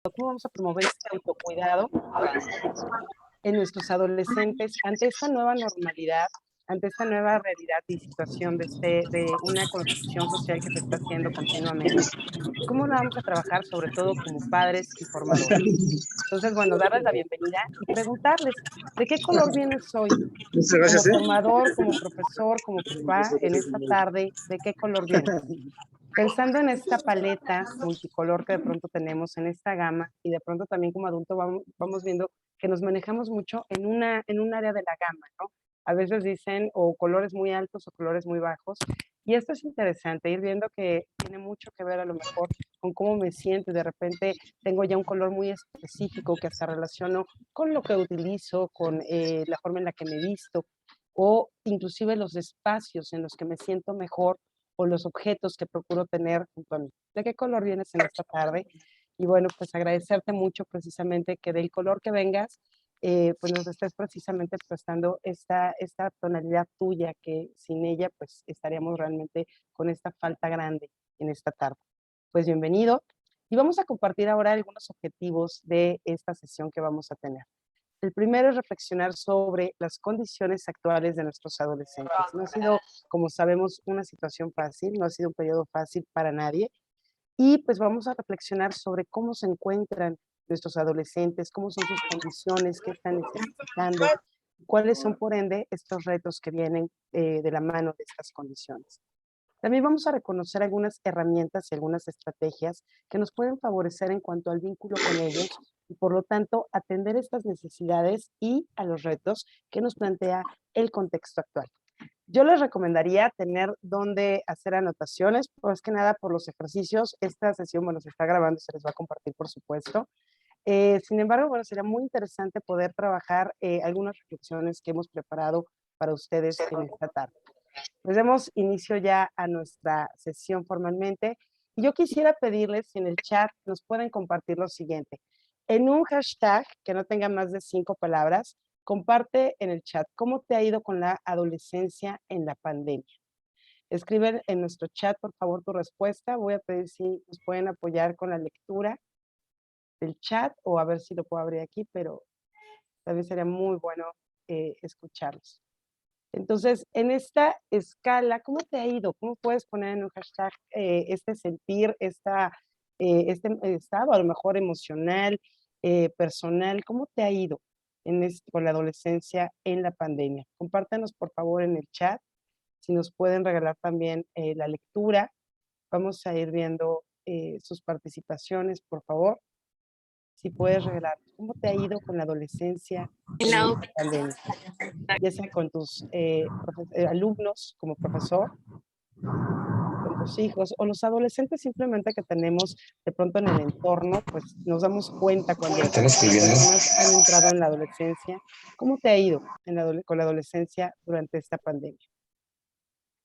¿Cómo vamos a promover este autocuidado en nuestros adolescentes ante esta nueva normalidad, ante esta nueva realidad y situación de una construcción social que se está haciendo continuamente? ¿Y cómo la vamos a trabajar, sobre todo como padres y formadores? Entonces, bueno, darles la bienvenida y preguntarles, ¿de qué color vienes hoy? Muchas Como gracias, ¿eh? formador, como profesor, como papá, en esta tarde, ¿de qué color vienes? Pensando en esta paleta multicolor que de pronto tenemos, en esta gama, y de pronto también como adulto vamos viendo que nos manejamos mucho en un área de la gama, ¿no? A veces dicen o colores muy altos o colores muy bajos, y esto es interesante, ir viendo que tiene mucho que ver a lo mejor con cómo me siento, y de repente tengo ya un color muy específico que hasta relaciono con lo que utilizo, con la forma en la que me visto, o inclusive los espacios en los que me siento mejor o los objetos que procuro tener junto a mí. ¿De qué color vienes en esta tarde? Y bueno, pues agradecerte mucho precisamente que del color que vengas, pues nos estés precisamente prestando esta tonalidad tuya, que sin ella pues estaríamos realmente con esta falta grande en esta tarde. Pues bienvenido y vamos a compartir ahora algunos objetivos de esta sesión que vamos a tener. El primero es reflexionar sobre las condiciones actuales de nuestros adolescentes. No ha sido, como sabemos, una situación fácil, no ha sido un periodo fácil para nadie. Y pues vamos a reflexionar sobre cómo se encuentran nuestros adolescentes, cómo son sus condiciones, qué están necesitando, cuáles son, por ende, estos retos que vienen de la mano de estas condiciones. También vamos a reconocer algunas herramientas y algunas estrategias que nos pueden favorecer en cuanto al vínculo con ellos y, por lo tanto, atender estas necesidades y a los retos que nos plantea el contexto actual. Yo les recomendaría tener donde hacer anotaciones, pues que nada por los ejercicios. Esta sesión, bueno, se está grabando y se les va a compartir, por supuesto. Sin embargo, bueno, sería muy interesante poder trabajar algunas reflexiones que hemos preparado para ustedes en esta tarde. Pues demos inicio ya a nuestra sesión formalmente. Y yo quisiera pedirles si en el chat nos pueden compartir lo siguiente. En un hashtag que no tenga más de 5 palabras, comparte en el chat cómo te ha ido con la adolescencia en la pandemia. Escriben en nuestro chat, por favor, tu respuesta. Voy a pedir si nos pueden apoyar con la lectura del chat o a ver si lo puedo abrir aquí, pero también sería muy bueno escucharlos. Entonces, en esta escala, ¿cómo te ha ido? ¿Cómo puedes poner en un hashtag este sentir, este estado a lo mejor emocional, personal? ¿Cómo te ha ido con la adolescencia en la pandemia? Compártanos, por favor, en el chat. Si nos pueden regalar también la lectura, vamos a ir viendo sus participaciones, por favor. Si puedes regalar, ¿cómo te ha ido con la adolescencia En en la esta pandemia? Ya sea con tus alumnos como profesor, con tus hijos o los adolescentes simplemente que tenemos de pronto en el entorno, pues nos damos cuenta cuando ¿Están las escribiendo? personas han entrado en la adolescencia. ¿Cómo te ha ido con la adolescencia durante esta pandemia?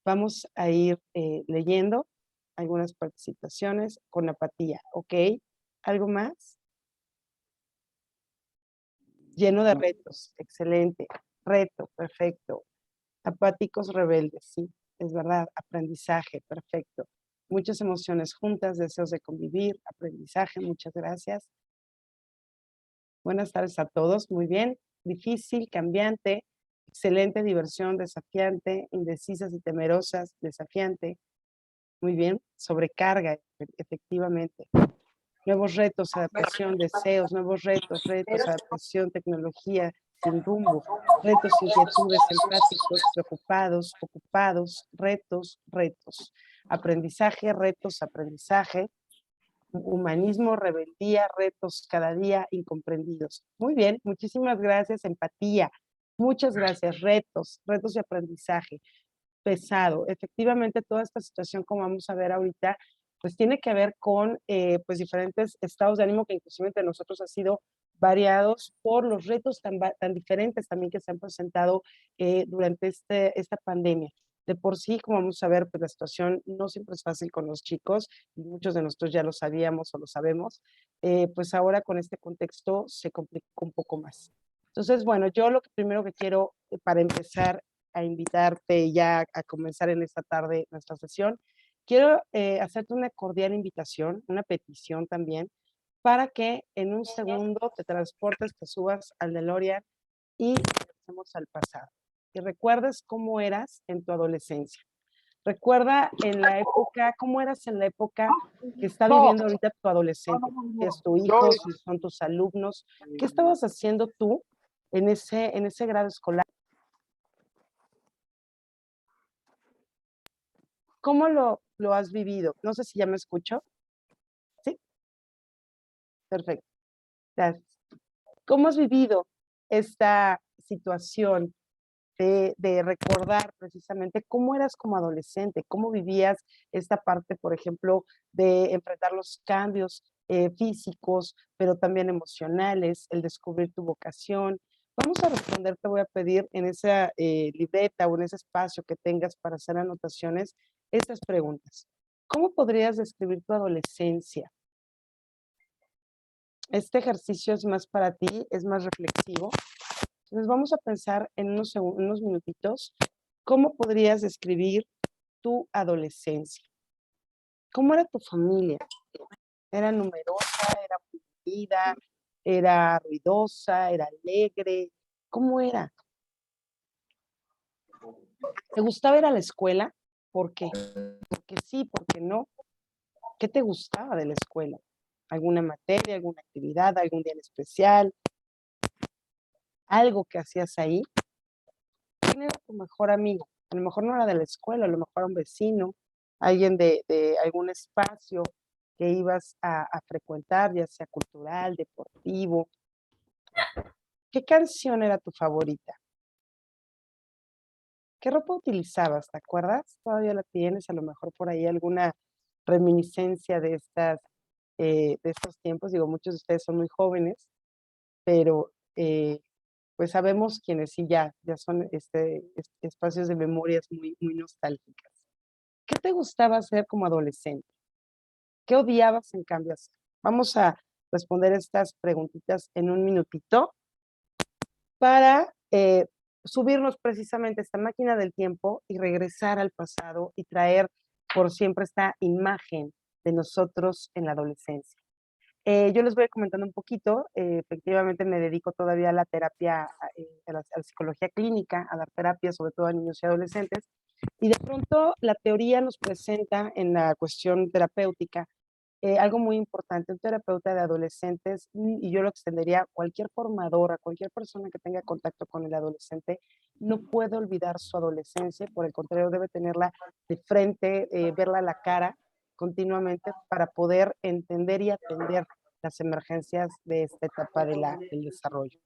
Vamos a ir leyendo algunas participaciones con apatía, ¿ok? ¿Algo más? Lleno de retos, excelente. Reto, perfecto. Apáticos rebeldes, sí, es verdad. Aprendizaje, perfecto. Muchas emociones juntas, deseos de convivir, aprendizaje, muchas gracias. Buenas tardes a todos, muy bien. Difícil, cambiante, excelente, diversión, desafiante, indecisas y temerosas, desafiante. Muy bien, sobrecarga, efectivamente. Nuevos retos, adaptación, deseos, nuevos retos, adaptación, tecnología, sin rumbo, retos, inquietudes, empáticos, preocupados, ocupados, retos, aprendizaje, retos, aprendizaje, humanismo, rebeldía, retos cada día incomprendidos. Muy bien, muchísimas gracias, empatía, muchas gracias, retos de aprendizaje, pesado. Efectivamente, toda esta situación, como vamos a ver ahorita, pues tiene que ver con pues diferentes estados de ánimo que inclusive entre nosotros ha sido variados por los retos tan diferentes también que se han presentado durante esta pandemia. De por sí, como vamos a ver, pues la situación no siempre es fácil con los chicos, y muchos de nosotros ya lo sabíamos o lo sabemos, pues ahora con este contexto se complicó un poco más. Entonces, bueno, yo lo que primero que quiero para empezar a invitarte ya a comenzar en esta tarde nuestra sesión, quiero hacerte una cordial invitación, una petición también, para que en un segundo te transportes, te subas al DeLorean y regresemos al pasado. Y recuerdes cómo eras en tu adolescencia. Recuerda en la época, cómo eras en la época que está viviendo ahorita tu adolescente. Si es tu hijo, si son tus alumnos. ¿Qué estabas haciendo tú en ese grado escolar? ¿Cómo lo has vivido? No sé si ya me escucho. Sí, perfecto. Gracias. ¿Cómo has vivido esta situación de recordar precisamente cómo eras como adolescente, cómo vivías esta parte, por ejemplo, de enfrentar los cambios físicos, pero también emocionales, el descubrir tu vocación? Vamos a responder, te voy a pedir en esa libreta o en ese espacio que tengas para hacer anotaciones estas preguntas. ¿Cómo podrías describir tu adolescencia? Este ejercicio es más para ti, es más reflexivo. Entonces vamos a pensar en unos minutitos cómo podrías describir tu adolescencia. ¿Cómo era tu familia? ¿Era numerosa? ¿Era unida? ¿Era ruidosa? ¿Era alegre? ¿Cómo era? ¿Te gustaba ir a la escuela? ¿Por qué? Porque sí, porque no. ¿Qué te gustaba de la escuela? ¿Alguna materia, alguna actividad, algún día en especial? ¿Algo que hacías ahí? ¿Quién era tu mejor amigo? A lo mejor no era de la escuela, a lo mejor era un vecino, alguien de algún espacio que ibas a frecuentar, ya sea cultural, deportivo. ¿Qué canción era tu favorita? ¿Qué ropa utilizabas? ¿Te acuerdas? ¿Todavía la tienes? A lo mejor por ahí alguna reminiscencia de estos tiempos. Digo, muchos de ustedes son muy jóvenes, pero pues sabemos quienes sí ya son espacios de memorias muy nostálgicas. ¿Qué te gustaba hacer como adolescente? ¿Qué odiabas en cambio hacer? Vamos a responder estas preguntitas en un minutito para subirnos precisamente a esta máquina del tiempo y regresar al pasado y traer por siempre esta imagen de nosotros en la adolescencia. Yo les voy a ir comentando un poquito. Efectivamente, me dedico todavía a la terapia, a la psicología clínica, a dar terapia, sobre todo a niños y adolescentes. Y de pronto la teoría nos presenta en la cuestión terapéutica algo muy importante. Un terapeuta de adolescentes, y yo lo extendería a cualquier formador, a cualquier persona que tenga contacto con el adolescente, no puede olvidar su adolescencia, por el contrario, debe tenerla de frente, verla a la cara continuamente para poder entender y atender las emergencias de esta etapa del desarrollo.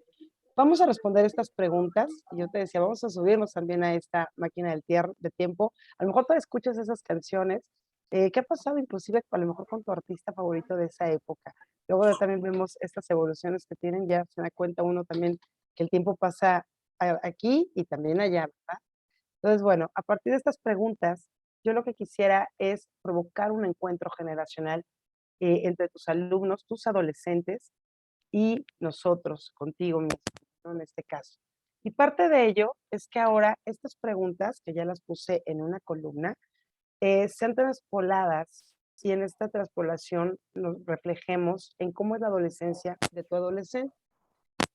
Vamos a responder estas preguntas. Yo te decía, vamos a subirnos también a esta máquina de tiempo. A lo mejor tú escuchas esas canciones. ¿Qué ha pasado inclusive a lo mejor con tu artista favorito de esa época? Luego también vemos estas evoluciones que tienen, ya se da cuenta uno también que el tiempo pasa aquí y también allá, ¿verdad? Entonces, bueno, a partir de estas preguntas, yo lo que quisiera es provocar un encuentro generacional entre tus alumnos, tus adolescentes y nosotros, contigo mismo, ¿no? En este caso. Y parte de ello es que ahora estas preguntas, que ya las puse en una columna, sean traspoladas y en esta traspolación nos reflejemos en cómo es la adolescencia de tu adolescente.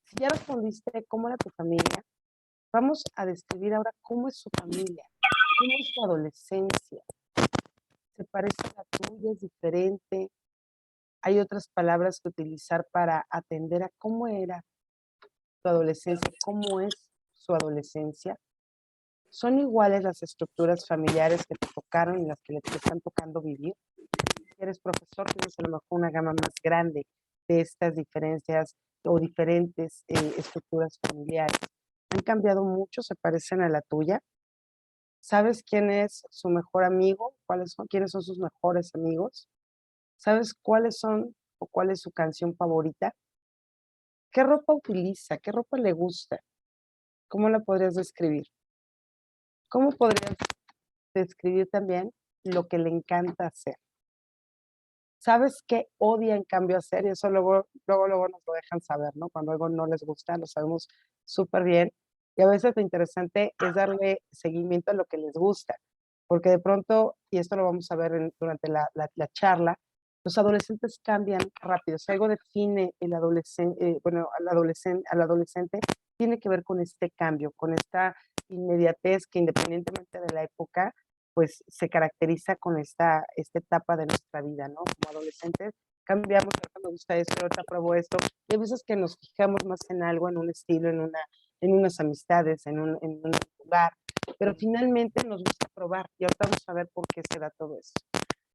Si ya respondiste cómo era tu familia, vamos a describir ahora cómo es su familia, cómo es su adolescencia. ¿Se parece a la tuya? ¿Es diferente? ¿Hay otras palabras que utilizar para atender a cómo era tu adolescencia? ¿Cómo es su adolescencia? ¿Son iguales las estructuras familiares que te tocaron y las que te están tocando vivir? Si eres profesor, tienes a lo mejor una gama más grande de estas diferencias o diferentes estructuras familiares. ¿Han cambiado mucho? ¿Se parecen a la tuya? ¿Sabes quién es su mejor amigo? ¿Quiénes son sus mejores amigos? ¿Sabes cuáles son o cuál es su canción favorita? ¿Qué ropa utiliza? ¿Qué ropa le gusta? ¿Cómo la podrías describir? ¿Cómo podrías describir también lo que le encanta hacer? ¿Sabes qué odia en cambio hacer? Y eso luego nos lo dejan saber, ¿no? Cuando algo no les gusta, lo sabemos súper bien. Y a veces lo interesante es darle seguimiento a lo que les gusta, porque de pronto, y esto lo vamos a ver durante la charla, Los adolescentes cambian rápido. Si algo define el adolescente, bueno, al adolescente, tiene que ver con este cambio, con esta inmediatez que independientemente de la época, pues se caracteriza con esta etapa de nuestra vida, ¿no? Como adolescentes cambiamos, ahorita me gusta esto, ahorita pruebo esto. Y hay veces que nos fijamos más en algo, en un estilo, en unas amistades, en un lugar, pero finalmente nos gusta probar y ahorita vamos a ver por qué se da todo eso.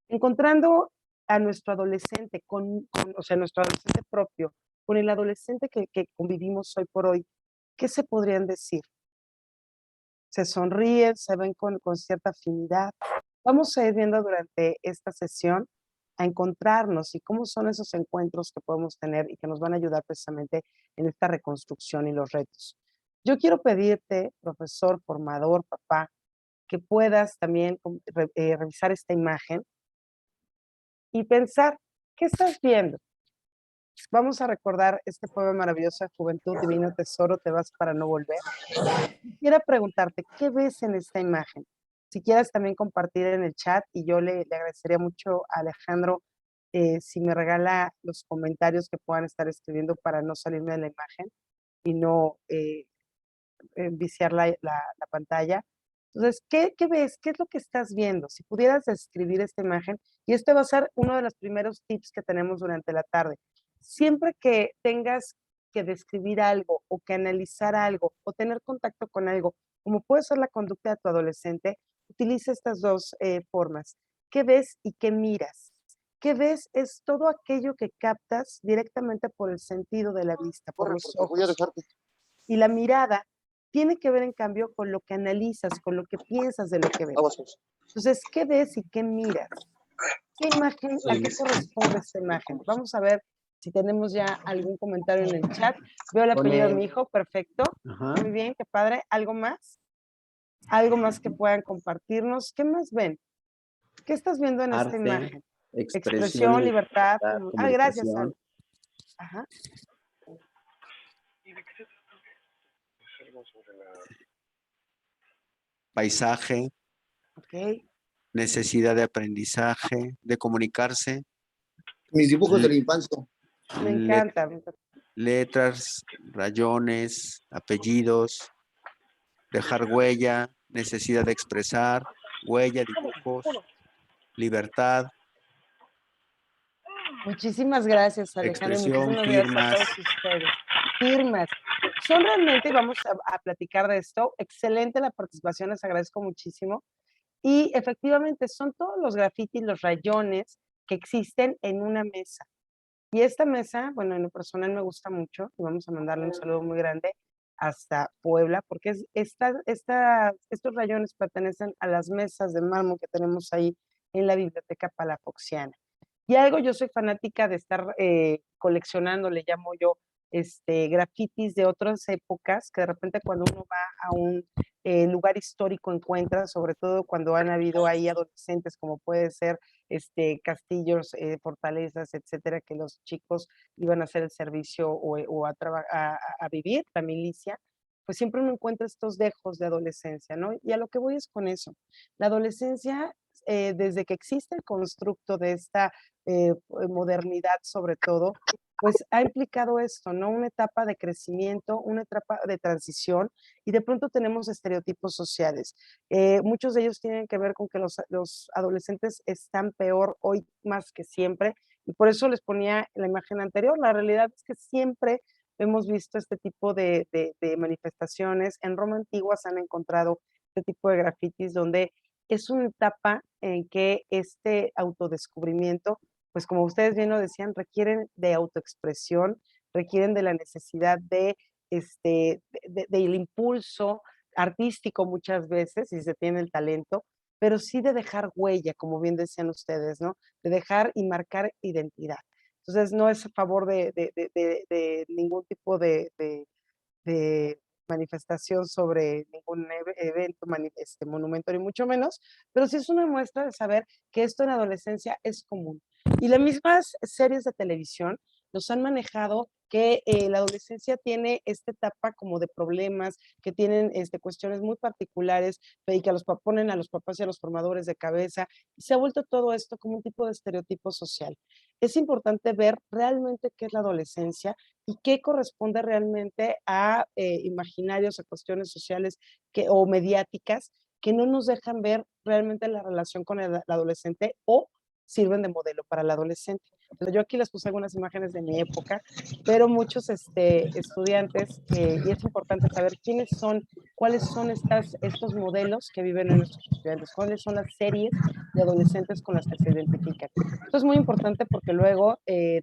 Encontrando a nuestro adolescente, o sea, nuestro adolescente propio, con el adolescente que convivimos hoy por hoy, ¿qué se podrían decir? Se sonríen, se ven con cierta afinidad. Vamos a ir viendo durante esta sesión a encontrarnos y cómo son esos encuentros que podemos tener y que nos van a ayudar precisamente en esta reconstrucción y los retos. Yo quiero pedirte, profesor, formador, papá, que puedas también revisar esta imagen y pensar, ¿qué estás viendo? Vamos a recordar este poema maravilloso de Juventud, Divino Tesoro, te vas para no volver. Quisiera preguntarte, ¿qué ves en esta imagen? Si quieres también compartir en el chat y yo le agradecería mucho a Alejandro si me regala los comentarios que puedan estar escribiendo para no salirme de la imagen y no viciar la pantalla. Entonces, ¿qué ves? ¿Qué es lo que estás viendo? Si pudieras describir esta imagen, y este va a ser uno de los primeros tips que tenemos durante la tarde. Siempre que tengas que describir algo o que analizar algo o tener contacto con algo, como puede ser la conducta de tu adolescente, utiliza estas dos formas. ¿Qué ves y qué miras? ¿Qué ves? Es todo aquello que captas directamente por el sentido de la vista, por los Voy a ojos. dejarte. Y la mirada tiene que ver, en cambio, con lo que analizas, con lo que piensas de lo que ves. Entonces, ¿qué ves y qué miras? ¿Qué imagen, a qué corresponde esta imagen? Vamos a ver si tenemos ya algún comentario en el chat. Veo el apellido de mi hijo, perfecto. Ajá. Muy bien, qué padre. ¿Algo más? ¿Algo más que puedan compartirnos? ¿Qué más ven? ¿Qué estás viendo en esta Arte, imagen? expresión, Libertad. Gracias, comunicación. Al. Ajá. Paisaje, Ok. necesidad de aprendizaje, de comunicarse, Mis dibujos de la infancia. Me le- encanta. letras, rayones, apellidos, dejar huella, necesidad de expresar, huella, dibujos, libertad, Muchísimas gracias, Alejandro. expresión, Muchísimas gracias a firmas. todos ustedes. Firmas. Son realmente, vamos a platicar de esto. Excelente la participación, les agradezco muchísimo. Y efectivamente son todos los grafitis, los rayones que existen en una mesa. Y esta mesa, bueno, en lo personal me gusta mucho y vamos a mandarle un saludo muy grande hasta Puebla, porque estos rayones pertenecen a las mesas de mármol que tenemos ahí en la Biblioteca Palafoxiana. Y algo, yo soy fanática de estar coleccionando, le llamo yo, grafitis de otras épocas, que de repente cuando uno va a un lugar histórico encuentra, sobre todo cuando han habido ahí adolescentes, como puede ser castillos, fortalezas, etcétera, que los chicos iban a hacer el servicio o a vivir, la milicia, pues siempre uno encuentra estos dejos de adolescencia, ¿no? Y a lo que voy es con eso. La adolescencia, desde que existe el constructo de esta modernidad sobre todo, pues ha implicado esto, ¿no? Una etapa de crecimiento, una etapa de transición y de pronto tenemos estereotipos sociales. Muchos de ellos tienen que ver con que los adolescentes están peor hoy más que siempre y por eso les ponía la imagen anterior. La realidad es que siempre hemos visto este tipo de manifestaciones. En Roma antigua se han encontrado este tipo de grafitis donde es una etapa en que este autodescubrimiento, pues como ustedes bien lo decían, requieren de autoexpresión, requieren de la necesidad del impulso artístico muchas veces, si se tiene el talento, pero sí de dejar huella, como bien decían ustedes, ¿no? De dejar y marcar identidad. Entonces, no es a favor de ningún tipo de manifestación sobre ningún evento, monumento, ni mucho menos, pero sí es una muestra de saber que esto en adolescencia es común. Y las mismas series de televisión nos han manejado que la adolescencia tiene esta etapa como de problemas, que tienen cuestiones muy particulares y que ponen a los papás y a los formadores de cabeza, y se ha vuelto todo esto como un tipo de estereotipo social. Es importante ver realmente qué es la adolescencia y qué corresponde realmente a imaginarios, a cuestiones sociales o mediáticas que no nos dejan ver realmente la relación con el adolescente o sirven de modelo para el adolescente. Entonces, yo aquí les puse algunas imágenes de mi época, pero muchos estudiantes, y es importante saber quiénes son, cuáles son estos modelos que viven en nuestros estudiantes, cuáles son las series de adolescentes con las que se identifican. Esto es muy importante porque luego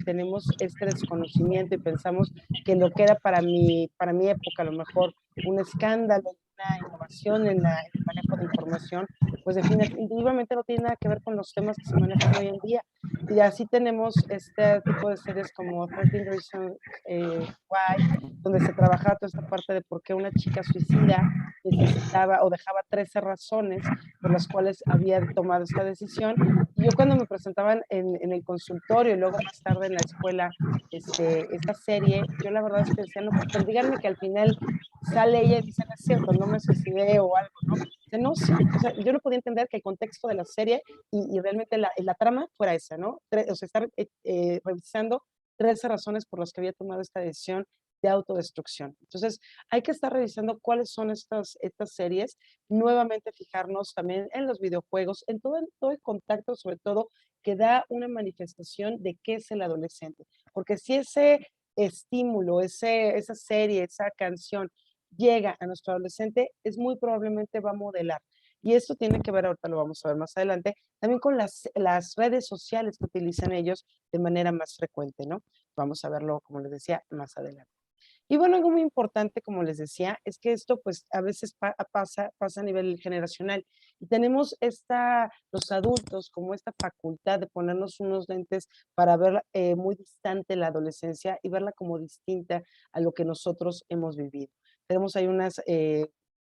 tenemos este desconocimiento y pensamos que lo que era para mi época a lo mejor un escándalo, una innovación en el manejo de información, pues definitivamente no tiene nada que ver con los temas que se manejan hoy en día. Y así tenemos este tipo de series como 13 Reasons Why, donde se trabajaba toda esta parte de por qué una chica suicida necesitaba o dejaba 13 razones por las cuales había tomado esta decisión. Y yo cuando me presentaban en el consultorio y luego más tarde en la escuela esta serie, yo la verdad es que decía, no, pero díganme que al final sale ella y dice, no es cierto, no me suicidé o algo, ¿no? Dice, no, sí, o sea, yo no podía entender que el contexto de la serie y realmente la trama fuera esa, ¿no? O sea, estar revisando 13 razones por las que había tomado esta decisión de autodestrucción. Entonces, hay que estar revisando cuáles son estas series, nuevamente fijarnos también en los videojuegos, en todo el contacto, sobre todo, que da una manifestación de qué es el adolescente. Porque si ese estímulo, esa serie, esa canción llega a nuestro adolescente, es muy probablemente va a modelar. Y esto tiene que ver, ahorita lo vamos a ver más adelante, también con las redes sociales que utilizan ellos de manera más frecuente, ¿no? Vamos a verlo, como les decía, más adelante. Y bueno, algo muy importante, como les decía, es que esto pues a veces pasa a nivel generacional. Y tenemos los adultos como esta facultad de ponernos unos lentes para ver muy distante la adolescencia y verla como distinta a lo que nosotros hemos vivido. Tenemos ahí unas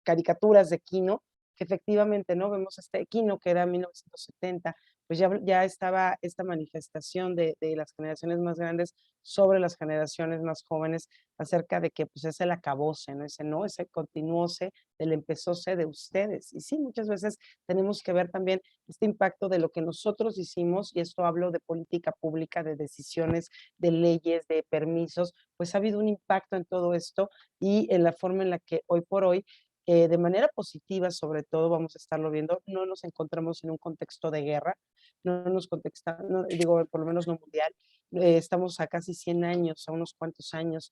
caricaturas de Kino, que efectivamente, ¿no? Vemos Kino, que era 1970, pues ya estaba esta manifestación de las generaciones más grandes sobre las generaciones más jóvenes acerca de que pues es el acabose, ¿no? Ese continuóse del empezóse de ustedes. Y sí, muchas veces tenemos que ver también este impacto de lo que nosotros hicimos, y esto hablo de política pública, de decisiones, de leyes, de permisos, pues ha habido un impacto en todo esto y en la forma en la que hoy por hoy de manera positiva, sobre todo, vamos a estarlo viendo, no nos encontramos en un contexto de guerra, no nos contexta, no, digo, por lo menos no mundial, estamos a casi 100 años, a unos cuantos años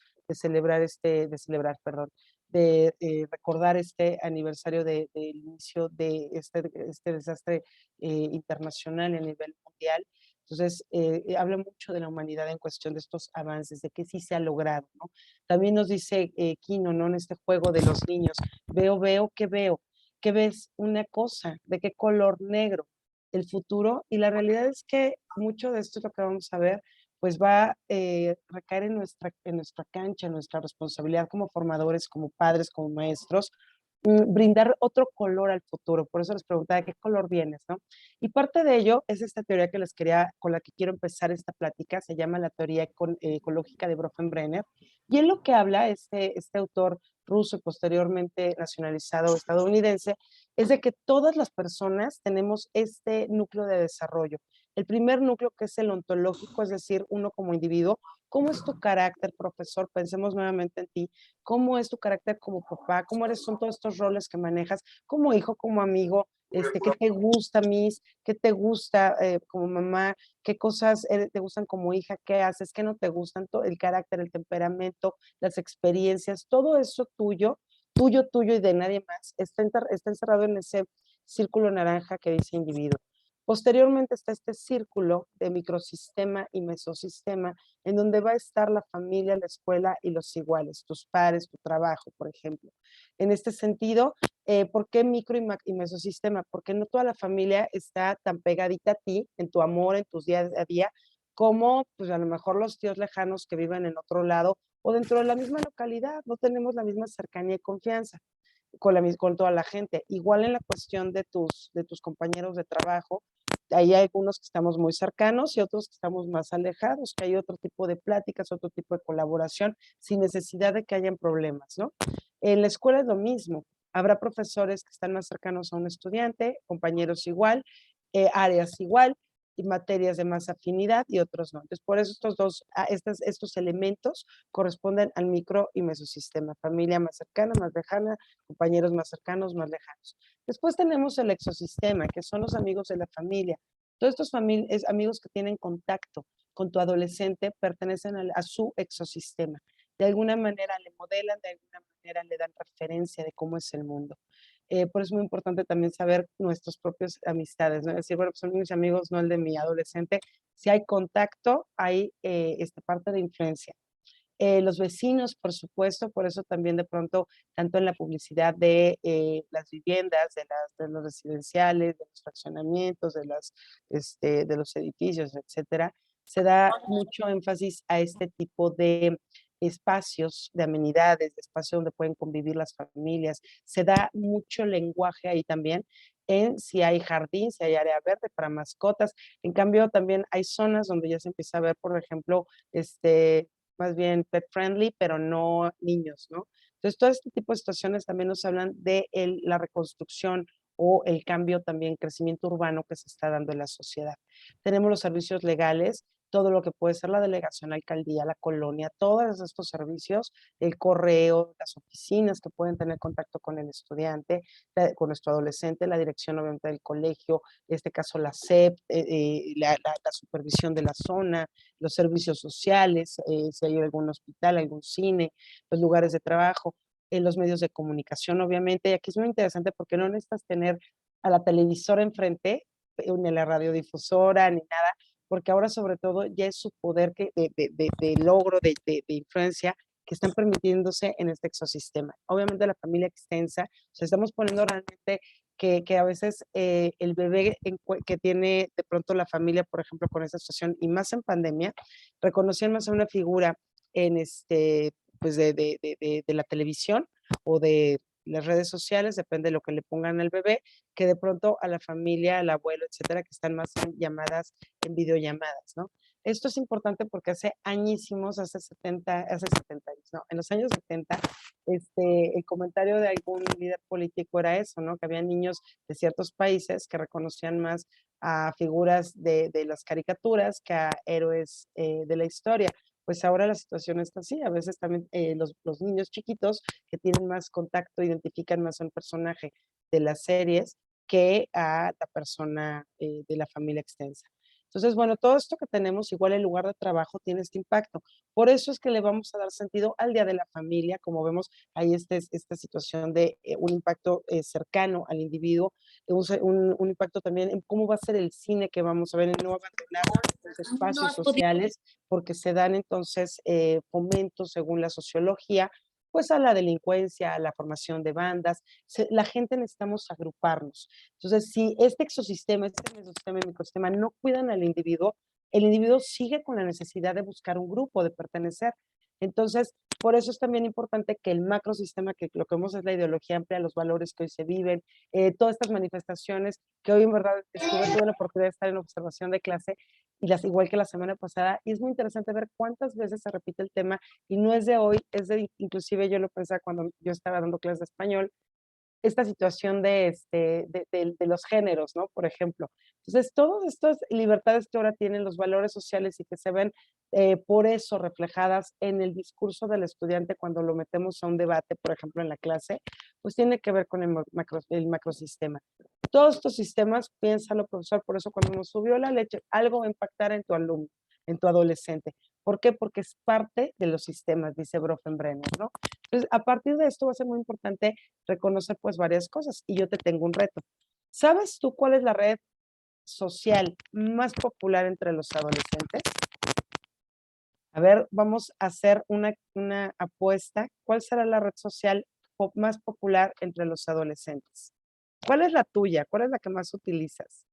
perdón, de recordar este aniversario del inicio de este desastre internacional a nivel mundial. Entonces, habla mucho de la humanidad en cuestión de estos avances, de que sí se ha logrado, ¿no? También nos dice Kino, ¿no? En este juego de los niños, ¿qué veo? ¿Qué ves? Una cosa, ¿de qué color? Negro, el futuro, y la realidad es que mucho de esto es lo que vamos a ver, pues va a recaer en nuestra cancha, en nuestra responsabilidad como formadores, como padres, como maestros, brindar otro color al futuro. Por eso les preguntaba, ¿de qué color vienes, no? Y parte de ello es esta teoría con la que quiero empezar esta plática, se llama la teoría ecológica de Bronfenbrenner, y en lo que habla este autor ruso y posteriormente nacionalizado estadounidense, es de que todas las personas tenemos este núcleo de desarrollo. El primer núcleo, que es el ontológico, es decir, uno como individuo. ¿Cómo es tu carácter, profesor? Pensemos nuevamente en ti. ¿Cómo es tu carácter como papá? ¿Cómo son todos estos roles que manejas como hijo, como amigo? ¿Qué te gusta, Miss? ¿Qué te gusta como mamá? ¿Qué cosas te gustan como hija? ¿Qué haces? ¿Qué no te gustan? Todo el carácter, el temperamento, las experiencias, todo eso tuyo, tuyo y de nadie más, está encerrado en ese círculo naranja que dice individuo. Posteriormente está este círculo de microsistema y mesosistema, en donde va a estar la familia, la escuela y los iguales, tus pares, tu trabajo, por ejemplo. En este sentido, ¿por qué micro y mesosistema? Porque no toda la familia está tan pegadita a ti, en tu amor, en tus días a día, como pues a lo mejor los tíos lejanos que viven en otro lado o dentro de la misma localidad, no tenemos la misma cercanía y confianza con toda la gente. Igual en la cuestión de tus compañeros de trabajo, hay algunos que estamos muy cercanos y otros que estamos más alejados, que hay otro tipo de pláticas, otro tipo de colaboración, sin necesidad de que hayan problemas, ¿no? En la escuela es lo mismo. Habrá profesores que están más cercanos a un estudiante, compañeros igual, áreas igual, y materias de más afinidad y otros no. Entonces, por eso estos elementos corresponden al micro y mesosistema. Familia más cercana, más lejana, compañeros más cercanos, más lejanos. Después tenemos el exosistema, que son los amigos de la familia. Todos estos amigos que tienen contacto con tu adolescente pertenecen a su exosistema. De alguna manera le modelan, de alguna manera le dan referencia de cómo es el mundo. Por eso es muy importante también saber nuestras propias amistades, ¿no? Es decir, bueno, pues son mis amigos, no el de mi adolescente. Si hay contacto, hay esta parte de influencia. Los vecinos, por supuesto, por eso también de pronto, tanto en la publicidad de las viviendas, de los residenciales, de los fraccionamientos, de los edificios, etcétera, se da mucho énfasis a este tipo de espacios, de amenidades, de espacios donde pueden convivir las familias. Se da mucho lenguaje ahí también en si hay jardín, si hay área verde para mascotas. En cambio, también hay zonas donde ya se empieza a ver, por ejemplo, más bien pet friendly, pero no niños, ¿no? Entonces, todo este tipo de situaciones también nos hablan de la reconstrucción o el cambio también, crecimiento urbano que se está dando en la sociedad. Tenemos los servicios legales, todo lo que puede ser la delegación, la alcaldía, la colonia, todos estos servicios, el correo, las oficinas que pueden tener contacto con el estudiante, con nuestro adolescente, la dirección obviamente del colegio, en este caso la SEP, la supervisión de la zona, los servicios sociales, si hay algún hospital, algún cine, los lugares de trabajo, los medios de comunicación, obviamente. Y aquí es muy interesante porque no necesitas tener a la televisora enfrente, ni la radiodifusora, ni nada, porque ahora sobre todo ya es su poder de logro, de influencia, que están permitiéndose en este exosistema. Obviamente la familia extensa, o sea, estamos poniendo realmente que a veces el bebé que tiene de pronto la familia, por ejemplo, con esta situación, y más en pandemia, reconocían más a una figura en pues de la televisión o de las redes sociales, depende de lo que le pongan al bebé, que de pronto a la familia, al abuelo, etcétera, que están más en llamadas, en videollamadas, ¿no? Esto es importante porque hace añísimos, hace 70 años, no, en los años 70, el comentario de algún líder político era eso, ¿no? Que había niños de ciertos países que reconocían más a figuras de las caricaturas que a héroes de la historia. Pues ahora la situación está así, a veces también los niños chiquitos que tienen más contacto identifican más a un personaje de las series que a la persona de la familia extensa. Entonces, bueno, todo esto que tenemos, igual el lugar de trabajo tiene este impacto. Por eso es que le vamos a dar sentido al Día de la Familia, como vemos, hay esta situación de un impacto cercano al individuo, un impacto también en cómo va a ser el cine que vamos a ver, en no abandonar los espacios sociales, porque se dan entonces fomentos según la sociología, pues a la delincuencia, a la formación de bandas. La gente necesitamos agruparnos. Entonces, si este exosistema, este mesosistema y microsistema no cuidan al individuo, el individuo sigue con la necesidad de buscar un grupo, de pertenecer. Entonces, por eso es también importante que el macrosistema, que lo que vemos es la ideología amplia, los valores que hoy se viven, todas estas manifestaciones que hoy en verdad tuve la oportunidad de estar en observación de clase, y igual que la semana pasada, y es muy interesante ver cuántas veces se repite el tema, y no es de hoy, inclusive yo lo pensaba cuando yo estaba dando clases de español, esta situación de los géneros, ¿no? Por ejemplo. Entonces, todas estas libertades que ahora tienen los valores sociales y que se ven por eso reflejadas en el discurso del estudiante cuando lo metemos a un debate, por ejemplo, en la clase, pues tiene que ver con el macrosistema. Todos estos sistemas, piénsalo, profesor, por eso cuando nos subió la leche, algo va a impactar en tu alumno, en tu adolescente. ¿Por qué? Porque es parte de los sistemas, dice Bronfenbrenner, ¿no? Entonces, a partir de esto va a ser muy importante reconocer pues varias cosas y yo te tengo un reto. ¿Sabes tú cuál es la red social más popular entre los adolescentes? A ver, vamos a hacer una apuesta. ¿Cuál será la red social más popular entre los adolescentes? ¿Cuál es la tuya? ¿Cuál es la que más utilizas?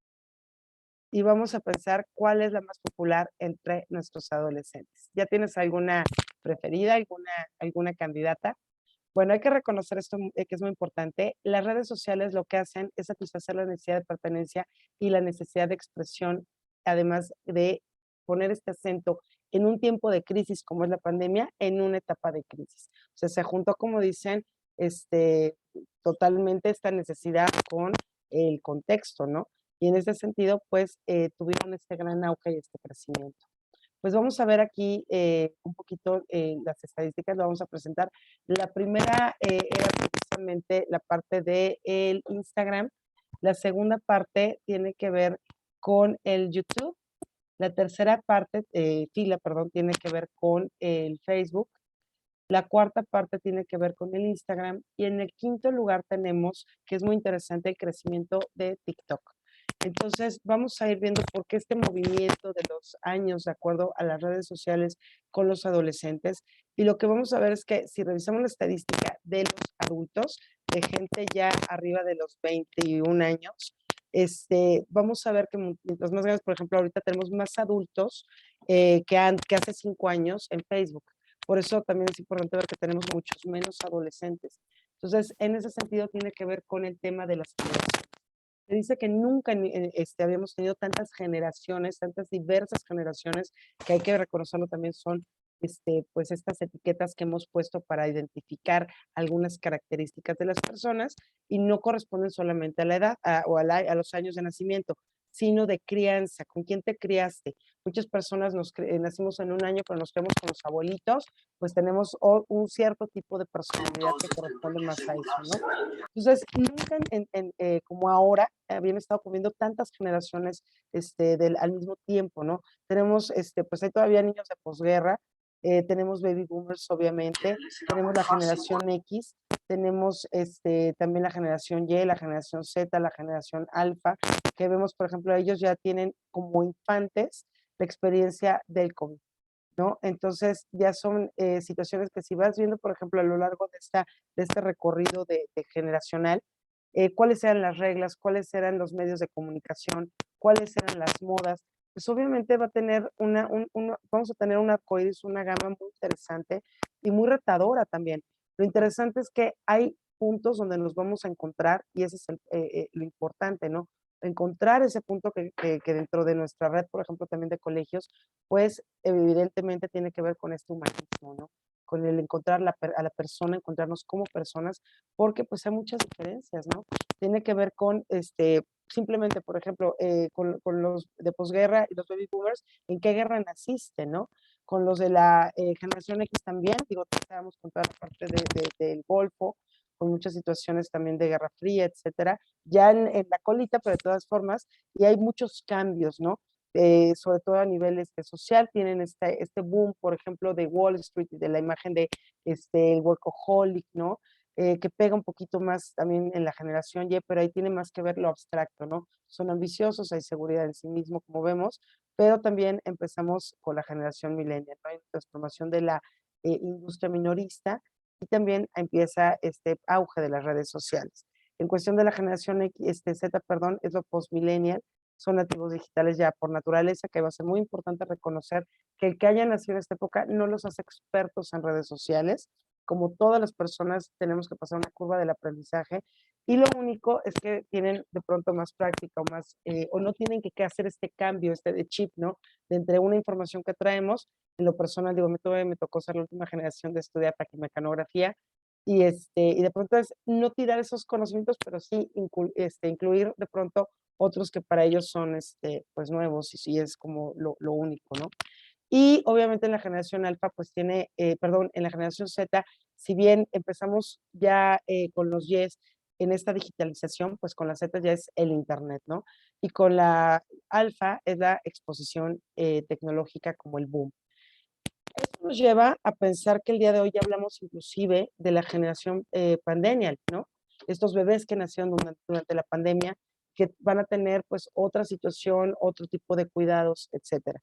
Y vamos a pensar cuál es la más popular entre nuestros adolescentes. ¿Ya tienes alguna preferida, alguna candidata? Bueno, hay que reconocer esto que es muy importante. Las redes sociales lo que hacen es satisfacer la necesidad de pertenencia y la necesidad de expresión, además de poner este acento en un tiempo de crisis como es la pandemia, en una etapa de crisis. O sea, se juntó, como dicen, este, totalmente esta necesidad con el contexto, ¿no? Y en ese sentido, pues, tuvieron este gran auge y este crecimiento. Pues vamos a ver aquí un poquito las estadísticas, lo vamos a presentar. La primera era precisamente la parte del Instagram. La segunda parte tiene que ver con el YouTube. La tercera parte, fila, perdón, tiene que ver con el Facebook. La cuarta parte tiene que ver con el Instagram. Y en el quinto lugar tenemos, que es muy interesante, el crecimiento de TikTok. Entonces, vamos a ir viendo por qué este movimiento de los años, de acuerdo a las redes sociales con los adolescentes. Y lo que vamos a ver es que si revisamos la estadística de los adultos, de gente ya arriba de los 21 años, vamos a ver que mientras más grandes, por ejemplo, ahorita tenemos más adultos que hace 5 años en Facebook. Por eso también es importante ver que tenemos muchos menos adolescentes. Entonces, en ese sentido, tiene que ver con el tema de las generaciones. Se dice que nunca habíamos tenido tantas generaciones, tantas diversas generaciones, que hay que reconocerlo también son pues estas etiquetas que hemos puesto para identificar algunas características de las personas y no corresponden solamente a la edad a los años de nacimiento, sino de crianza, con quién te criaste. Muchas personas nacimos en un año, pero nos creemos con los abuelitos, pues tenemos un cierto tipo de personalidad que corresponde más a eso, ¿no? Entonces, nunca como ahora habían estado comiendo tantas generaciones al mismo tiempo, ¿no? Tenemos, pues hay todavía niños de posguerra, tenemos baby boomers, obviamente, tenemos la generación X, tenemos también la generación Y, la generación Z, la generación alfa, que vemos, por ejemplo, ellos ya tienen como infantes la experiencia del COVID, ¿no? Entonces, ya son situaciones que si vas viendo, por ejemplo, a lo largo de este recorrido de generacional, cuáles eran las reglas, cuáles eran los medios de comunicación, cuáles eran las modas, pues obviamente va a tener vamos a tener un arcoíris, una gama muy interesante y muy retadora también. Lo interesante es que hay puntos donde nos vamos a encontrar y ese es lo importante, ¿no? Encontrar ese punto que dentro de nuestra red, por ejemplo, también de colegios, pues evidentemente tiene que ver con este humanismo, ¿no? Con el encontrar a la persona, encontrarnos como personas, porque pues hay muchas diferencias, ¿no? Tiene que ver con, simplemente, por ejemplo, con los de posguerra y los baby boomers, ¿en qué guerra naciste, no? Con los de la generación X también, digo, estábamos con toda la parte del Golfo, con muchas situaciones también de Guerra Fría, etcétera, ya en la colita, pero de todas formas, y hay muchos cambios, ¿no? Sobre todo a nivel social, tienen este boom, por ejemplo, de Wall Street y de la imagen de el workaholic, ¿no? Que pega un poquito más también en la generación Y, pero ahí tiene más que ver lo abstracto, ¿no? Son ambiciosos, hay seguridad en sí mismo, como vemos, pero también empezamos con la generación millennial, ¿no? Hay transformación de la industria minorista y también empieza este auge de las redes sociales. En cuestión de la generación Z, perdón, es lo postmillennial, son nativos digitales ya por naturaleza, que va a ser muy importante reconocer que el que haya nacido en esta época no los hace expertos en redes sociales. Como todas las personas, tenemos que pasar una curva del aprendizaje y lo único es que tienen de pronto más práctica o no tienen que hacer este cambio, de chip, ¿no? De entre una información que traemos, en lo personal, digo, me tocó ser la última generación de estudiar mecanografía y de pronto es no tirar esos conocimientos, pero sí incluir de pronto otros que para ellos son pues nuevos y sí es como lo único, ¿no? Y obviamente en la generación alfa, pues en la generación Z, si bien empezamos ya con los Yes en esta digitalización, pues con la Z ya es el Internet, ¿no? Y con la alfa es la exposición tecnológica como el boom. Esto nos lleva a pensar que el día de hoy ya hablamos inclusive de la generación pandemial, ¿no? Estos bebés que nacieron durante la pandemia, que van a tener pues otra situación, otro tipo de cuidados, etcétera.